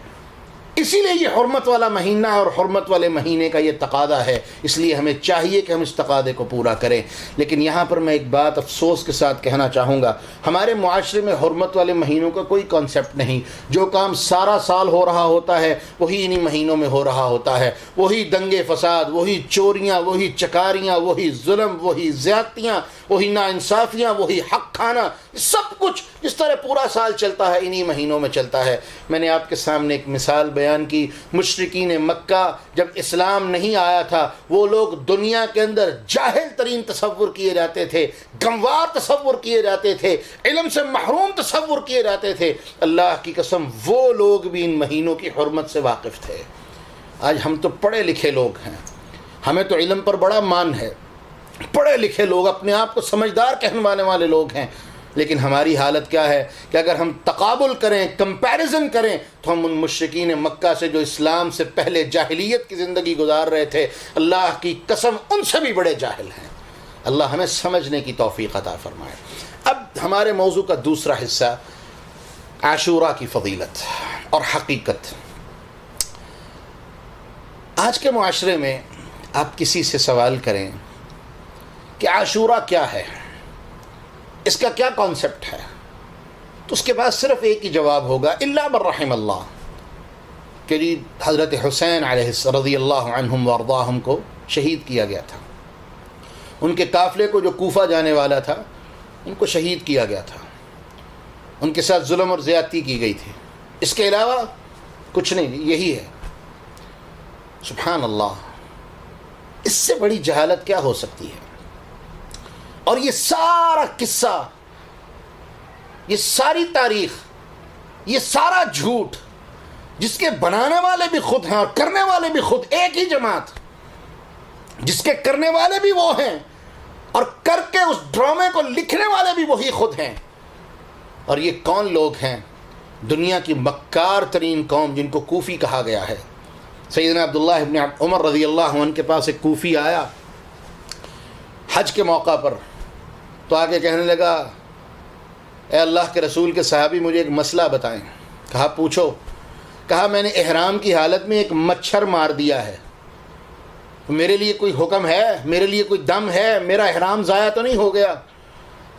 اسی لیے یہ حرمت والا مہینہ اور حرمت والے مہینے کا یہ تقاضا ہے، اس لیے ہمیں چاہیے کہ ہم اس تقاضے کو پورا کریں۔ لیکن یہاں پر میں ایک بات افسوس کے ساتھ کہنا چاہوں گا، ہمارے معاشرے میں حرمت والے مہینوں کا کوئی کانسیپٹ نہیں۔ جو کام سارا سال ہو رہا ہوتا ہے وہی انہی مہینوں میں ہو رہا ہوتا ہے، وہی دنگے فساد، وہی چوریاں، وہی چکاریاں، وہی ظلم، وہی زیادتیاں، وہی ناانصافیاں، وہی حق کھانا، سب کچھ جس طرح پورا سال چلتا ہے انہی مہینوں میں چلتا ہے۔ میں نے آپ کے سامنے ایک مثال بیان کی، مشرکین مکہ جب اسلام نہیں آیا تھا وہ لوگ دنیا کے اندر جاہل ترین تصور کیے جاتے تھے، گنوار تصور کیے جاتے تھے، علم سے محروم تصور کیے جاتے تھے۔ اللہ کی قسم وہ لوگ بھی ان مہینوں کی حرمت سے واقف تھے۔ آج ہم تو پڑھے لکھے لوگ ہیں، ہمیں تو علم پر بڑا مان ہے، پڑھے لکھے لوگ، اپنے آپ کو سمجھدار کہنوانے والے لوگ ہیں، لیکن ہماری حالت کیا ہے کہ اگر ہم تقابل کریں، کمپیریزن کریں، تو ہم ان مشرکین مکہ سے جو اسلام سے پہلے جاہلیت کی زندگی گزار رہے تھے، اللہ کی قسم ان سے بھی بڑے جاہل ہیں۔ اللہ ہمیں سمجھنے کی توفیق عطا فرمائے۔ اب ہمارے موضوع کا دوسرا حصہ، عاشوراء کی فضیلت اور حقیقت۔ آج کے معاشرے میں آپ کسی سے سوال کریں کہ عاشوراء کیا ہے، اس کا کیا کانسیپٹ ہے، تو اس کے پاس صرف ایک ہی جواب ہوگا، الا من رحم اللہ، کہ جی حضرت حسین علیہ رضی اللہ عنہم وارضاہم کو شہید کیا گیا تھا، ان کے قافلے کو جو کوفہ جانے والا تھا ان کو شہید کیا گیا تھا، ان کے ساتھ ظلم اور زیادتی کی گئی تھی، اس کے علاوہ کچھ نہیں، یہی ہے۔ سبحان اللہ، اس سے بڑی جہالت کیا ہو سکتی ہے؟ اور یہ سارا قصہ، یہ ساری تاریخ، یہ سارا جھوٹ، جس کے بنانے والے بھی خود ہیں اور کرنے والے بھی خود، ایک ہی جماعت، جس کے کرنے والے بھی وہ ہیں اور کر کے اس ڈرامے کو لکھنے والے بھی وہی خود ہیں۔ اور یہ کون لوگ ہیں؟ دنیا کی مکار ترین قوم جن کو کوفی کہا گیا ہے۔ سیدنا عبداللہ ابن عمر رضی اللہ عنہ کے پاس ایک کوفی آیا حج کے موقع پر، تو آگے کہنے لگا، اے اللہ کے رسول کے صحابی مجھے ایک مسئلہ بتائیں۔ کہا پوچھو۔ کہا میں نے احرام کی حالت میں ایک مچھر مار دیا ہے، میرے لیے کوئی حکم ہے؟ میرے لیے کوئی دم ہے؟ میرا احرام ضائع تو نہیں ہو گیا؟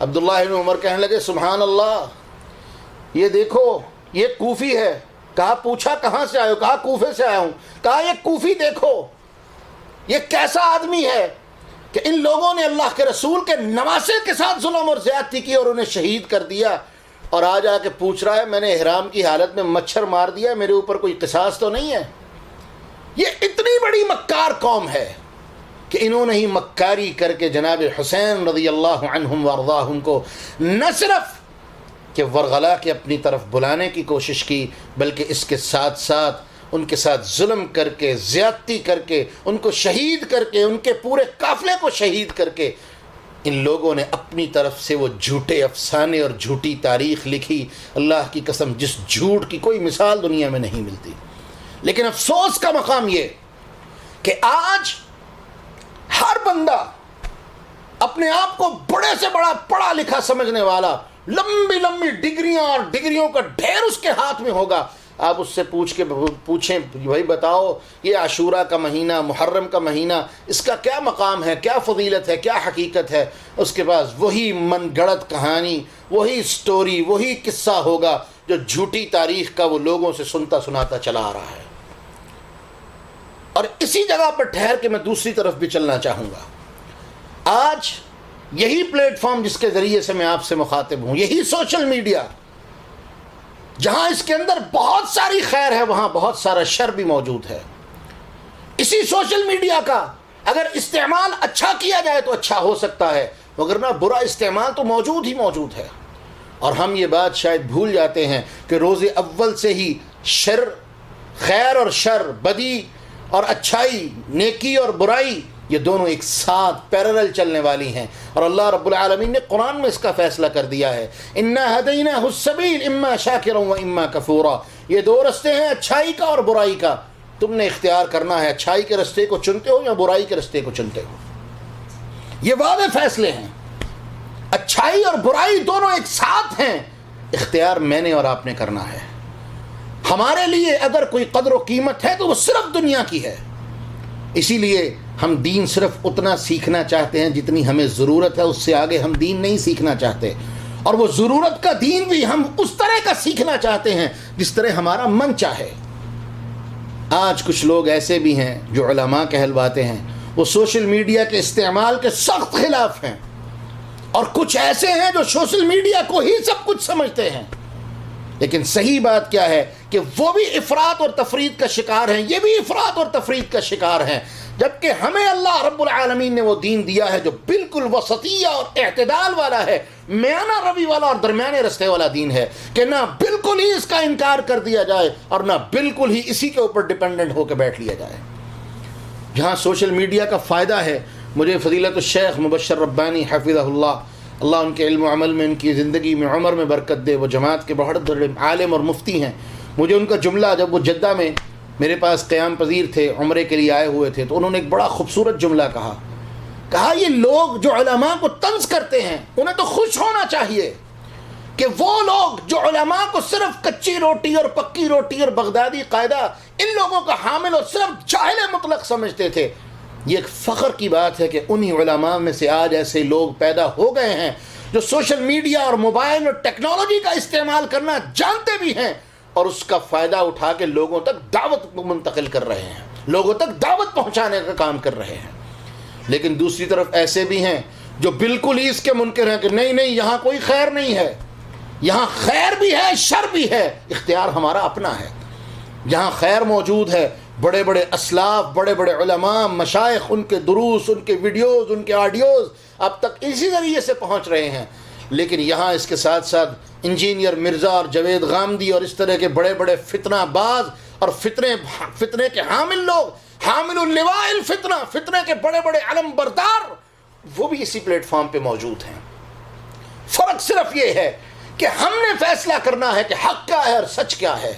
عبداللہ ابن عمر کہنے لگے سبحان اللہ، یہ دیکھو یہ کوفی ہے۔ کہا پوچھا کہاں سے آئے ہو؟ کہا کوفے سے آیا ہوں۔ کہا یہ کوفی دیکھو، یہ کیسا آدمی ہے کہ ان لوگوں نے اللہ کے رسول کے نواسے کے ساتھ ظلم اور زیادتی کی اور انہیں شہید کر دیا، اور آج آ کے پوچھ رہا ہے میں نے احرام کی حالت میں مچھر مار دیا، میرے اوپر کوئی قصاص تو نہیں ہے؟ یہ اتنی بڑی مکار قوم ہے کہ انہوں نے ہی مکاری کر کے جناب حسین رضی اللہ عنہم وارضاہم کو نہ صرف کہ ورغلا کے اپنی طرف بلانے کی کوشش کی، بلکہ اس کے ساتھ ساتھ ان کے ساتھ ظلم کر کے، زیادتی کر کے، ان کو شہید کر کے، ان کے پورے قافلے کو شہید کر کے، ان لوگوں نے اپنی طرف سے وہ جھوٹے افسانے اور جھوٹی تاریخ لکھی۔ اللہ کی قسم جس جھوٹ کی کوئی مثال دنیا میں نہیں ملتی۔ لیکن افسوس کا مقام یہ کہ آج ہر بندہ اپنے آپ کو بڑے سے بڑا پڑھا لکھا سمجھنے والا، لمبی لمبی ڈگریاں اور ڈگریوں کا ڈھیر اس کے ہاتھ میں ہوگا۔ آپ اس سے پوچھیں بھائی بتاؤ یہ عاشوراء کا مہینہ، محرم کا مہینہ، اس کا کیا مقام ہے، کیا فضیلت ہے، کیا حقیقت ہے؟ اس کے پاس وہی من گڑت کہانی، وہی سٹوری، وہی قصہ ہوگا جو جھوٹی تاریخ کا وہ لوگوں سے سنتا سناتا چلا آ رہا ہے۔ اور اسی جگہ پر ٹھہر کے میں دوسری طرف بھی چلنا چاہوں گا۔ آج یہی پلیٹ فارم جس کے ذریعے سے میں آپ سے مخاطب ہوں، یہی سوشل میڈیا، جہاں اس کے اندر بہت ساری خیر ہے وہاں بہت سارا شر بھی موجود ہے۔ اسی سوشل میڈیا کا اگر استعمال اچھا کیا جائے تو اچھا ہو سکتا ہے، مگر نہ برا استعمال تو موجود ہی موجود ہے۔ اور ہم یہ بات شاید بھول جاتے ہیں کہ روز اول سے ہی شر، خیر اور شر، بدی اور اچھائی، نیکی اور برائی، یہ دونوں ایک ساتھ پیرلل چلنے والی ہیں، اور اللہ رب العالمین نے قرآن میں اس کا فیصلہ کر دیا ہے، اِنَّا هَدَيْنَاهُ السَّبِيلَ إِمَّا شَاكِرًا وَإِمَّا كَفُورًا۔ یہ دو رستے ہیں، اچھائی کا اور برائی کا، تم نے اختیار کرنا ہے، اچھائی کے رستے کو چنتے ہو یا برائی کے رستے کو چنتے ہو۔ یہ واضح فیصلے ہیں، اچھائی اور برائی دونوں ایک ساتھ ہیں، اختیار میں نے اور آپ نے کرنا ہے۔ ہمارے لیے اگر کوئی قدر و قیمت ہے تو وہ صرف دنیا کی ہے. اسی لیے ہم دین صرف اتنا سیکھنا چاہتے ہیں جتنی ہمیں ضرورت ہے، اس سے آگے ہم دین نہیں سیکھنا چاہتے. اور وہ ضرورت کا دین بھی ہم اس طرح کا سیکھنا چاہتے ہیں جس طرح ہمارا من چاہے. آج کچھ لوگ ایسے بھی ہیں جو علماء کہلواتے ہیں، وہ سوشل میڈیا کے استعمال کے سخت خلاف ہیں، اور کچھ ایسے ہیں جو سوشل میڈیا کو ہی سب کچھ سمجھتے ہیں. لیکن صحیح بات کیا ہے کہ وہ بھی افراط اور تفرید کا شکار ہیں، یہ بھی افراط اور تفرید کا شکار ہیں. جبکہ ہمیں اللہ رب العالمین نے وہ دین دیا ہے جو بالکل وسطیہ اور اعتدال والا ہے، میانہ روی والا اور درمیانے رستے والا دین ہے، کہ نہ بالکل ہی اس کا انکار کر دیا جائے اور نہ بالکل ہی اسی کے اوپر ڈیپینڈنٹ ہو کے بیٹھ لیا جائے. جہاں سوشل میڈیا کا فائدہ ہے، مجھے فضیلت الشیخ مبشر ربانی حفظہ اللہ ان کے علم و عمل میں، ان کی زندگی میں، عمر میں برکت دے، وہ جماعت کے بہت بڑے عالم اور مفتی ہیں. مجھے ان کا جملہ، جب وہ جدہ میں میرے پاس قیام پذیر تھے، عمرے کے لیے آئے ہوئے تھے، تو انہوں نے ایک بڑا خوبصورت جملہ کہا یہ لوگ جو علماء کو طنز کرتے ہیں انہیں تو خوش ہونا چاہیے کہ وہ لوگ جو علماء کو صرف کچی روٹی اور پکی روٹی اور بغدادی قاعدہ ان لوگوں کا حامل اور صرف جاہل مطلق سمجھتے تھے، یہ ایک فخر کی بات ہے کہ انہی علماء میں سے آج ایسے لوگ پیدا ہو گئے ہیں جو سوشل میڈیا اور موبائل اور ٹیکنالوجی کا استعمال کرنا جانتے بھی ہیں اور اس کا فائدہ اٹھا کے لوگوں تک دعوت منتقل کر رہے ہیں، لوگوں تک دعوت پہنچانے کا کام کر رہے ہیں. لیکن دوسری طرف ایسے بھی ہیں جو بالکل ہی اس کے منکر ہیں کہ نہیں یہاں کوئی خیر نہیں ہے، یہاں خیر بھی ہے شر بھی ہے، اختیار ہمارا اپنا ہے. جہاں خیر موجود ہے، بڑے بڑے اسلاف، بڑے بڑے علماء، مشائخ، ان کے دروس، ان کے ویڈیوز، ان کے آڈیوز اب تک اسی ذریعے سے پہنچ رہے ہیں. لیکن یہاں اس کے ساتھ ساتھ انجینئر مرزا اور جوید غامدی اور اس طرح کے بڑے بڑے فتنہ باز اور فتنے کے حامل لوگ، حامل اللواء الفتنہ، فتنے کے بڑے بڑے علم بردار، وہ بھی اسی پلیٹ فارم پہ موجود ہیں. فرق صرف یہ ہے کہ ہم نے فیصلہ کرنا ہے کہ حق کیا ہے اور سچ کیا ہے.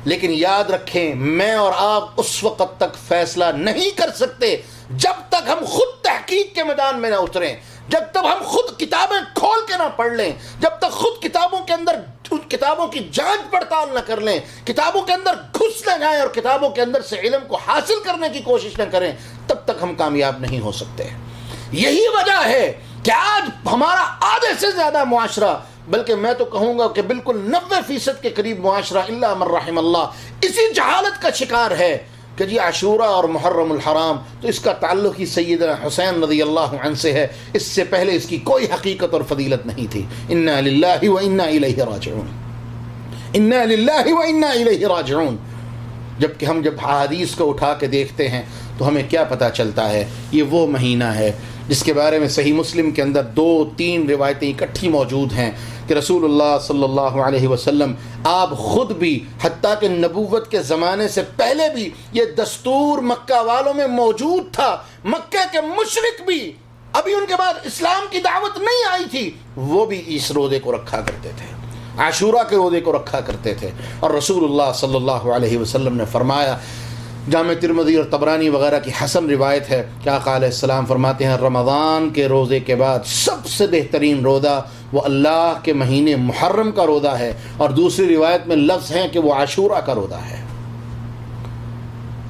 لیکن یاد رکھیں، میں اور آپ اس وقت تک فیصلہ نہیں کر سکتے جب تک ہم خود تحقیق کے میدان میں نہ اتریں، جب تک ہم خود کتابیں کھول کے نہ پڑھ لیں، جب تک خود کتابوں کے اندر ان کتابوں کی جانچ پڑتال نہ کر لیں، کتابوں کے اندر گھس نہ جائیں اور کتابوں کے اندر سے علم کو حاصل کرنے کی کوشش نہ کریں، تب تک ہم کامیاب نہیں ہو سکتے. یہی وجہ ہے کہ آج ہمارا آدھے سے زیادہ معاشرہ، بلکہ میں تو کہوں گا کہ بالکل 90% کے قریب معاشرہ الا من رحم اللہ اسی جہالت کا شکار ہے کہ جی عاشوراء اور محرم الحرام تو اس کا تعلق ہی سیدنا حسین رضی اللہ عنہ سے ہے، اس سے پہلے اس کی کوئی حقیقت اور فضیلت نہیں تھی. انا للہ و انا الیہ راجعون، انا للہ و انا الیہ راجعون. جبکہ ہم جب حدیث کو اٹھا کے دیکھتے ہیں تو ہمیں کیا پتہ چلتا ہے، یہ وہ مہینہ ہے جس کے بارے میں صحیح مسلم کے اندر 2-3 روایتیں اکٹھی موجود ہیں کہ رسول اللہ صلی اللہ علیہ وسلم آپ خود بھی، حتیٰ کہ نبوت کے زمانے سے پہلے بھی یہ دستور مکہ والوں میں موجود تھا، مکہ کے مشرک بھی، ابھی ان کے بعد اسلام کی دعوت نہیں آئی تھی، وہ بھی اس روزے کو رکھا کرتے تھے، عاشوراء کے روزے کو رکھا کرتے تھے. اور رسول اللہ صلی اللہ علیہ وسلم نے فرمایا، جامع ترمذی اور طبرانی وغیرہ کی حسن روایت ہے کہ آقا علیہ السلام فرماتے ہیں رمضان کے روزے کے بعد سب سے بہترین روزہ وہ اللہ کے مہینے محرم کا روزہ ہے، اور دوسری روایت میں لفظ ہیں کہ وہ عاشوراء کا روزہ ہے.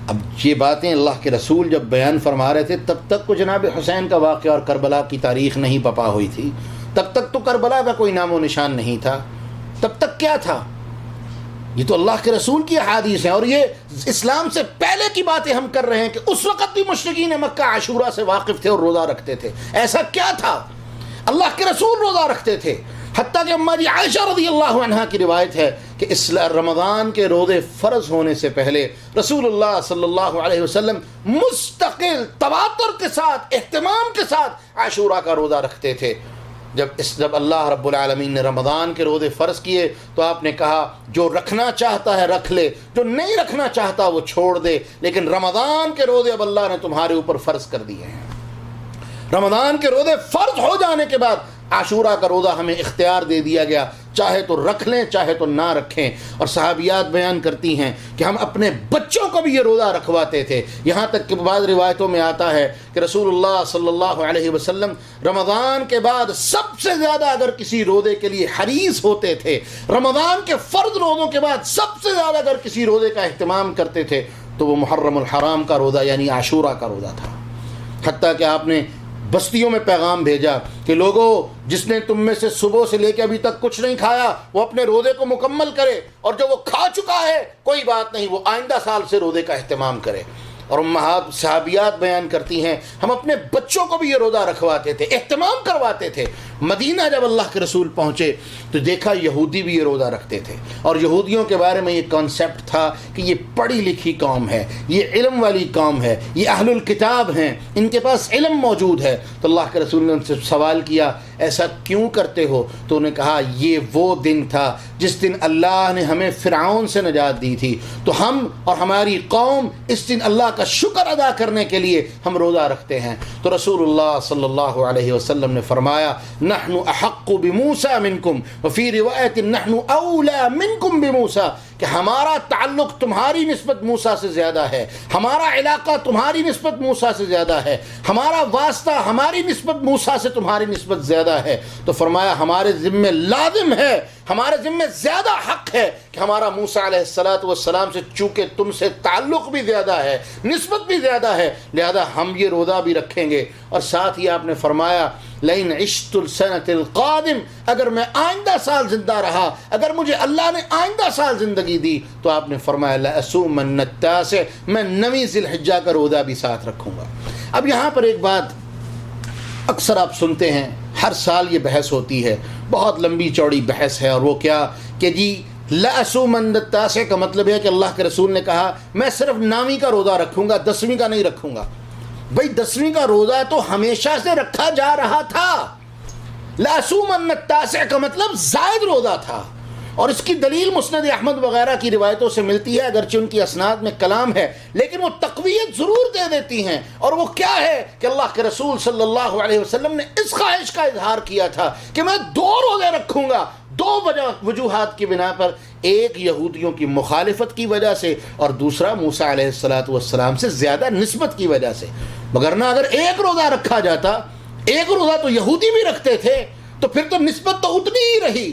اب یہ باتیں اللہ کے رسول جب بیان فرما رہے تھے تب تک کو جناب حسین کا واقعہ اور کربلا کی تاریخ نہیں پپا ہوئی تھی، تب تک تو کربلا کا کوئی نام و نشان نہیں تھا. تب تک کیا تھا؟ یہ تو اللہ کے رسول کی احادیث ہیں، اور یہ اسلام سے پہلے کی باتیں ہم کر رہے ہیں کہ اس وقت بھی مشرکین مکہ عاشوراء سے واقف تھے اور روزہ رکھتے تھے. ایسا کیا تھا؟ اللہ کے رسول روزہ رکھتے تھے، حتیٰ کہ اماں عائشہ رضی اللہ عنہا کی روایت ہے کہ رمضان کے روزے فرض ہونے سے پہلے رسول اللہ صلی اللہ علیہ وسلم مستقل تواتر کے ساتھ، اہتمام کے ساتھ عاشوراء کا روزہ رکھتے تھے. جب اللہ رب العالمین نے رمضان کے روزے فرض کیے تو آپ نے کہا جو رکھنا چاہتا ہے رکھ لے، جو نہیں رکھنا چاہتا وہ چھوڑ دے، لیکن رمضان کے روزے اب اللہ نے تمہارے اوپر فرض کر دیے ہیں. رمضان کے روزے فرض ہو جانے کے بعد عاشوراء کا روزہ ہمیں اختیار دے دیا گیا، چاہے تو رکھ لیں چاہے تو نہ رکھیں. اور صحابیات بیان کرتی ہیں کہ ہم اپنے بچوں کو بھی یہ روزہ رکھواتے تھے. یہاں تک کہ بعض روایتوں میں آتا ہے کہ رسول اللہ صلی اللہ علیہ وسلم رمضان کے بعد سب سے زیادہ اگر کسی روزے کے لیے حریص ہوتے تھے، رمضان کے فرض روزوں کے بعد سب سے زیادہ اگر کسی روزے کا اہتمام کرتے تھے تو وہ محرم الحرام کا روزہ یعنی عاشورہ کا روزہ تھا. حتیٰ کہ آپ نے بستیوں میں پیغام بھیجا کہ لوگوں، جس نے تم میں سے صبح سے لے کے ابھی تک کچھ نہیں کھایا وہ اپنے روزے کو مکمل کرے، اور جو وہ کھا چکا ہے کوئی بات نہیں، وہ آئندہ سال سے روزے کا اہتمام کرے. اور امہات صحابیات بیان کرتی ہیں ہم اپنے بچوں کو بھی یہ روزہ رکھواتے تھے، اہتمام کرواتے تھے. مدینہ جب اللہ کے رسول پہنچے تو دیکھا یہودی بھی یہ روزہ رکھتے تھے، اور یہودیوں کے بارے میں یہ کانسیپٹ تھا کہ یہ پڑھی لکھی قوم ہے، یہ علم والی قوم ہے، یہ اہل الکتاب ہیں، ان کے پاس علم موجود ہے. تو اللہ کے رسول نے ان سے سوال کیا ایسا کیوں کرتے ہو؟ تو انہوں نے کہا یہ وہ دن تھا جس دن اللہ نے ہمیں فرعون سے نجات دی تھی، تو ہم اور ہماری قوم اس دن اللہ کا شکر ادا کرنے کے لیے ہم روزہ رکھتے ہیں. تو رسول اللہ صلی اللہ علیہ وسلم نے فرمایا نحن احق بموسیٰ منکم وفی روایت نحن اولا منکم بموسیٰ، کہ ہمارا تعلق تمہاری نسبت موسیٰ سے زیادہ ہے، ہمارا علاقہ تمہاری نسبت موسیٰ سے زیادہ ہے، ہمارا واسطہ ہماری نسبت موسیٰ سے تمہاری نسبت زیادہ ہے. تو فرمایا ہمارے ذمہ لازم ہے، ہمارے ذمہ زیادہ حق ہے کہ ہمارا موسیٰ علیہ السلام سے چونکہ تم سے تعلق بھی زیادہ ہے، نسبت بھی زیادہ ہے، لہذا ہم یہ روزہ بھی رکھیں گے. اور ساتھ ہی آپ نے فرمایا لئن عشت السنة القادم، اگر میں آئندہ سال زندہ رہا، اگر مجھے اللہ نے آئندہ سال زندگی دی، تو آپ نے فرمایا لأصومن التاسع، میں 9 ذی الحجہ کا روزہ بھی ساتھ رکھوں گا. اب یہاں پر ایک بات اکثر آپ سنتے ہیں، ہر سال یہ بحث ہوتی ہے، بہت لمبی چوڑی بحث ہے، اور وہ کیا کہ جی لأصومن التاسع کا مطلب ہے کہ اللہ کے رسول نے کہا میں صرف 9ویں کا روزہ رکھوں گا، 10ویں کا نہیں رکھوں گا. بھئی 10ویں کا روزہ تو ہمیشہ سے رکھا جا رہا تھا. لأصومن التاسع کا مطلب زائد روزہ تھا، اور اس کی دلیل مسند احمد وغیرہ کی روایتوں سے ملتی ہے، اگرچہ ان کی اسناد میں کلام ہے لیکن وہ تقویت ضرور دے دیتی ہیں. اور وہ کیا ہے کہ اللہ کے رسول صلی اللہ علیہ وسلم نے اس خواہش کا اظہار کیا تھا کہ میں 2 روزے رکھوں گا، 2 وجوہات کی بنا پر. ایک یہودیوں کی مخالفت کی وجہ سے، اور دوسرا موسیٰ علیہ السلام سے زیادہ نسبت کی وجہ سے. مگرنہ اگر ایک روزہ رکھا جاتا، ایک روزہ تو یہودی بھی رکھتے تھے، تو پھر تو نسبت تو اتنی ہی رہی،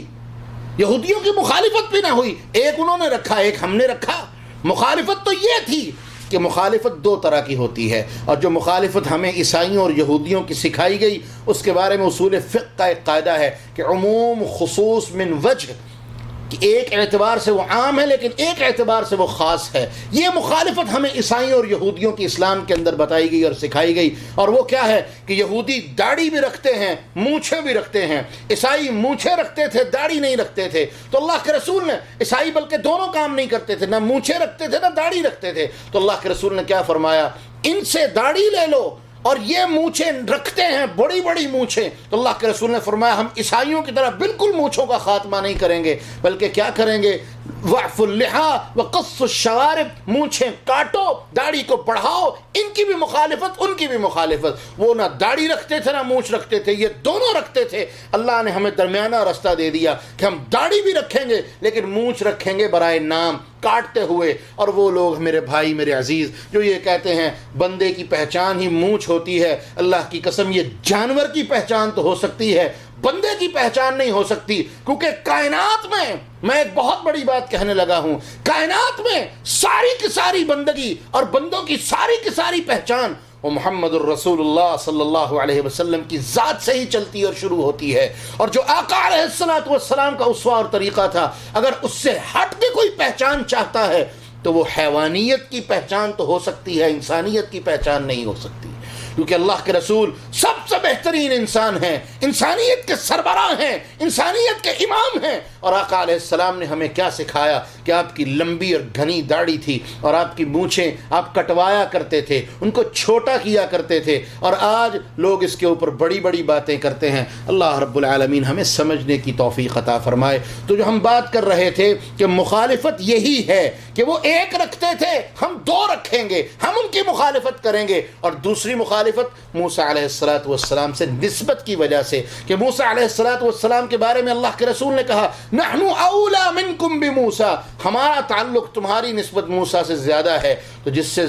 یہودیوں کی مخالفت بھی نہ ہوئی. ایک انہوں نے رکھا ایک ہم نے رکھا. مخالفت تو یہ تھی کہ مخالفت 2 طرح کی ہوتی ہے، اور جو مخالفت ہمیں عیسائیوں اور یہودیوں کی سکھائی گئی اس کے بارے میں اصول فقہ کا ایک قاعدہ ہے کہ عموم خصوص من وجہ، کہ ایک اعتبار سے وہ عام ہے لیکن ایک اعتبار سے وہ خاص ہے. یہ مخالفت ہمیں عیسائیوں اور یہودیوں کی اسلام کے اندر بتائی گئی اور سکھائی گئی. اور وہ کیا ہے کہ یہودی داڑھی بھی رکھتے ہیں، مونچھیں بھی رکھتے ہیں، عیسائی مونچھیں رکھتے تھے، داڑھی نہیں رکھتے تھے. تو اللہ کے رسول نے، عیسائی بلکہ دونوں کام نہیں کرتے تھے، نہ مونچھیں رکھتے تھے نہ داڑھی رکھتے تھے. تو اللہ کے رسول نے کیا فرمایا ان سے داڑھی لے لو، اور یہ مونچھیں رکھتے ہیں بڑی بڑی مونچھیں. تو اللہ کے رسول نے فرمایا ہم عیسائیوں کی طرح بالکل مونچھوں کا خاتمہ نہیں کریں گے، بلکہ کیا کریں گے وعف اللحى وقص الشوارب، مونچھیں کاٹو، داڑھی کو بڑھاؤ. ان کی بھی مخالفت ان کی بھی مخالفت. وہ نہ داڑھی رکھتے تھے نہ مونچھ رکھتے تھے، یہ دونوں رکھتے تھے. اللہ نے ہمیں درمیانہ راستہ دے دیا کہ ہم داڑھی بھی رکھیں گے لیکن مونچھ رکھیں گے برائے نام، کاٹتے ہوئے. اور وہ لوگ میرے بھائی میرے عزیز جو یہ کہتے ہیں بندے کی پہچان ہی مونچھ ہوتی ہے، اللہ کی قسم یہ جانور کی پہچان تو ہو سکتی ہے، بندے کی پہچان نہیں ہو سکتی. کیونکہ کائنات میں ایک بہت بڑی بات کہنے لگا ہوں، کائنات میں ساری کی ساری بندگی اور بندوں کی ساری پہچان وہ محمد الرسول اللہ صلی اللہ علیہ وسلم کی ذات سے ہی چلتی اور شروع ہوتی ہے. اور جو آقا علیہ السلام کا اسوہ اور طریقہ تھا، اگر اس سے ہٹ کے کوئی پہچان چاہتا ہے تو وہ حیوانیت کی پہچان تو ہو سکتی ہے، انسانیت کی پہچان نہیں ہو سکتی. کیونکہ اللہ کے رسول سب سے بہترین انسان ہیں، انسانیت کے سربراہ ہیں، انسانیت کے امام ہیں. اور آقا علیہ السلام نے ہمیں کیا سکھایا کہ آپ کی لمبی اور گھنی داڑھی تھی اور آپ کی مونچھیں آپ کٹوایا کرتے تھے، ان کو چھوٹا کیا کرتے تھے، اور آج لوگ اس کے اوپر بڑی بڑی باتیں کرتے ہیں۔ اللہ رب العالمین ہمیں سمجھنے کی توفیق عطا فرمائے۔ تو جو ہم بات کر رہے تھے کہ مخالفت یہی ہے کہ وہ ایک رکھتے تھے، ہم دو رکھیں گے، ہم ان کی مخالفت کریں گے۔ اور دوسری مخالفت موسیٰ علیہ السلام سے نسبت کی وجہ سے، کہ موسیٰ علیہ السلام کے بارے میں اللہ کے رسول نے کہا نحن اولا منکم بموسیٰ، ہمارا تعلق تمہاری نسبت موسیٰ سے زیادہ ہے۔ تو جس سے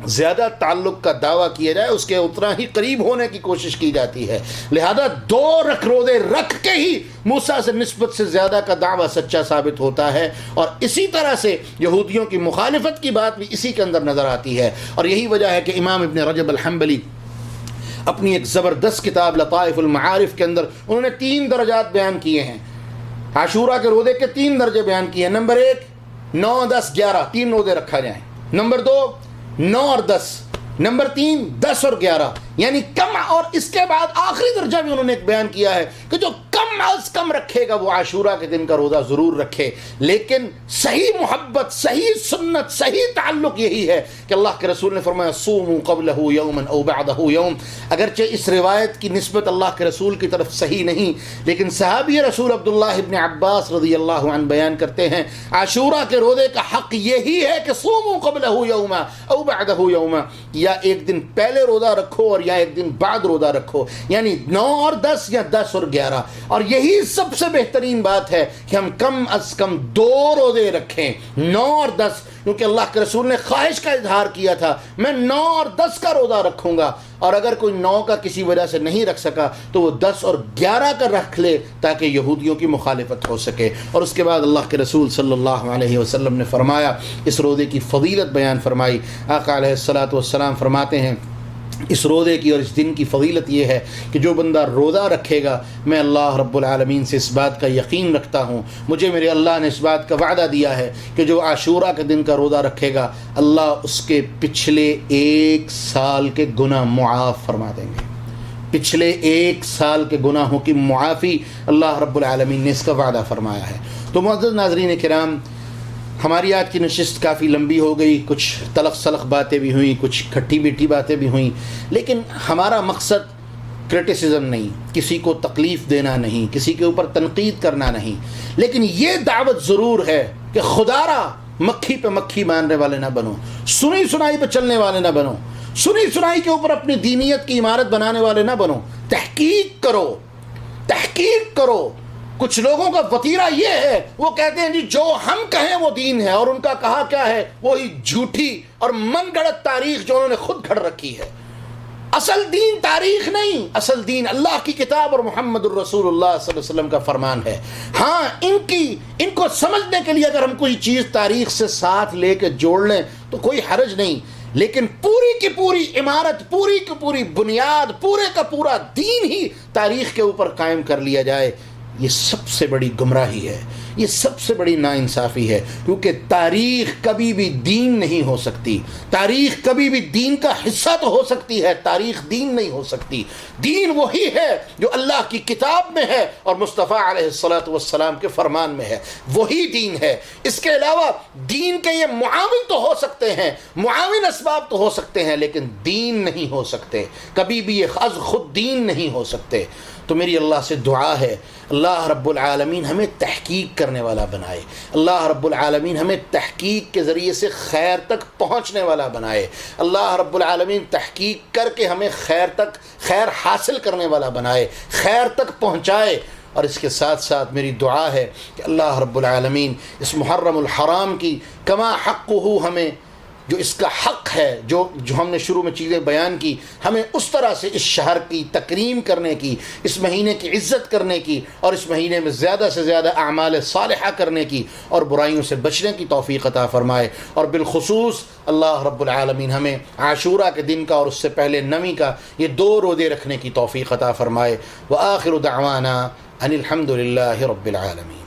زیادہ تعلق کا دعویٰ کیا جائے اس کے اتنا ہی قریب ہونے کی کوشش کی جاتی ہے، لہذا دو روزے رکھ کے ہی موسیٰ سے نسبت سے زیادہ کا دعویٰ سچا ثابت ہوتا ہے۔ اور اسی طرح سے یہودیوں کی مخالفت کی بات بھی اسی کے اندر نظر آتی ہے، اور یہی وجہ ہے کہ امام ابن رجب الحنبلی اپنی ایک زبردست کتاب لطائف المعارف کے اندر انہوں نے 3 درجات بیان کیے ہیں، عاشورہ کے روزے کے 3 درجے بیان کیے ہیں۔ نمبر 1 9 10 11 3 روزے رکھا جائیں، نمبر 2 9 اور 10، نمبر 3 10 اور 11، یعنی کم، اور اس کے بعد آخری درجہ بھی انہوں نے ایک بیان کیا ہے کہ جو کم از کم رکھے گا وہ عاشورہ کے دن کا روزہ ضرور رکھے، لیکن صحیح محبت، صحیح سنت، صحیح تعلق یہی ہے کہ اللہ کے رسول نے فرمایا صوموا قبلہ یوما او بعدہ یوم۔ اگرچہ اس روایت کی نسبت اللہ کے رسول کی طرف صحیح نہیں، لیکن صحابی رسول عبداللہ ابن عباس رضی اللہ عنہ بیان کرتے ہیں عاشورہ کے روزے کا حق یہی ہے کہ صوموا قبلہ یوما او بعدہ یوما، یا ایک دن پہلے روزہ رکھو اور یا ایک دن بعد روزہ رکھو، یعنی 9 اور 10 یا 10 اور 11۔ اور یہی سب سے بہترین بات ہے کہ ہم کم از کم 2 روزے رکھیں، 9 اور 10، کیونکہ اللہ کے رسول نے خواہش کا اظہار کیا تھا میں 9 اور 10 کا روزہ رکھوں گا، اور اگر کوئی 9 کا کسی وجہ سے نہیں رکھ سکا تو وہ 10 اور 11 کا رکھ لے تاکہ یہودیوں کی مخالفت ہو سکے۔ اور اس کے بعد اللہ کے رسول صلی اللہ علیہ وسلم نے فرمایا، اس روزے کی فضیلت بیان فرمائی۔ آقا علیہ السلام فرماتے ہیں اس روزے کی اور اس دن کی فضیلت یہ ہے کہ جو بندہ روزہ رکھے گا، میں اللہ رب العالمین سے اس بات کا یقین رکھتا ہوں، مجھے میرے اللہ نے اس بات کا وعدہ دیا ہے کہ جو عاشورہ کے دن کا روزہ رکھے گا اللہ اس کے پچھلے 1 سال کے گناہ معاف فرما دیں گے۔ پچھلے 1 سال کے گناہوں کی معافی اللہ رب العالمین نے اس کا وعدہ فرمایا ہے۔ تو معزز ناظرین کرام، ہماری آج کی نشست کافی لمبی ہو گئی، کچھ تلخ سلخ باتیں بھی ہوئیں، کچھ کھٹی میٹھی باتیں بھی ہوئیں، لیکن ہمارا مقصد کرٹیسزم نہیں، کسی کو تکلیف دینا نہیں، کسی کے اوپر تنقید کرنا نہیں، لیکن یہ دعوت ضرور ہے کہ خدا را مکھی پہ مکھی مارنے والے نہ بنو، سنی سنائی پہ چلنے والے نہ بنو، سنی سنائی کے اوپر اپنی دینیت کی عمارت بنانے والے نہ بنو، تحقیق کرو، تحقیق کرو۔ کچھ لوگوں کا وتیرہ یہ ہے، وہ کہتے ہیں جی جو ہم کہیں وہ دین ہے، اور ان کا کہا کیا ہے، وہی جھوٹی اور من گڑت تاریخ جو انہوں نے خود گھڑ رکھی ہے۔ اصل دین تاریخ نہیں، اصل دین اللہ کی کتاب اور محمد الرسول اللہ صلی اللہ علیہ وسلم کا فرمان ہے۔ ہاں ان کو سمجھنے کے لیے اگر ہم کوئی چیز تاریخ سے ساتھ لے کے جوڑ لیں تو کوئی حرج نہیں، لیکن پوری کی پوری عمارت، پوری کی پوری بنیاد، پورے کا پورا دین ہی تاریخ کے اوپر قائم کر لیا جائے، یہ سب سے بڑی گمراہی ہے، یہ سب سے بڑی ناانصافی ہے، کیونکہ تاریخ کبھی بھی دین نہیں ہو سکتی، تاریخ کبھی بھی دین کا حصہ تو ہو سکتی ہے، تاریخ دین نہیں ہو سکتی۔ دین وہی ہے جو اللہ کی کتاب میں ہے اور مصطفیٰ علیہ السلام کے فرمان میں ہے، وہی دین ہے۔ اس کے علاوہ دین کے یہ معاون تو ہو سکتے ہیں، معاون اسباب تو ہو سکتے ہیں، لیکن دین نہیں ہو سکتے، کبھی بھی یہ از خود دین نہیں ہو سکتے۔ تو میری اللہ سے دعا ہے اللہ رب العالمین ہمیں تحقیق کرنے والا بنائے، اللہ رب العالمین ہمیں تحقیق کے ذریعے سے خیر تک پہنچنے والا بنائے، اللہ رب العالمین تحقیق کر کے ہمیں خیر حاصل کرنے والا بنائے، خیر تک پہنچائے۔ اور اس کے ساتھ ساتھ میری دعا ہے کہ اللہ رب العالمین اس محرم الحرام کی کما حقہ، ہمیں جو اس کا حق ہے، جو ہم نے شروع میں چیزیں بیان کی، ہمیں اس طرح سے اس شہر کی تکریم کرنے کی، اس مہینے کی عزت کرنے کی، اور اس مہینے میں زیادہ سے زیادہ اعمال صالحہ کرنے کی اور برائیوں سے بچنے کی توفیق عطا فرمائے۔ اور بالخصوص اللہ رب العالمین ہمیں عاشورہ کے دن کا اور اس سے پہلے 9ویں کا یہ 2 روزے رکھنے کی توفیق عطا فرمائے۔ وآخر دعوانا ان الحمد للہ رب العالمین۔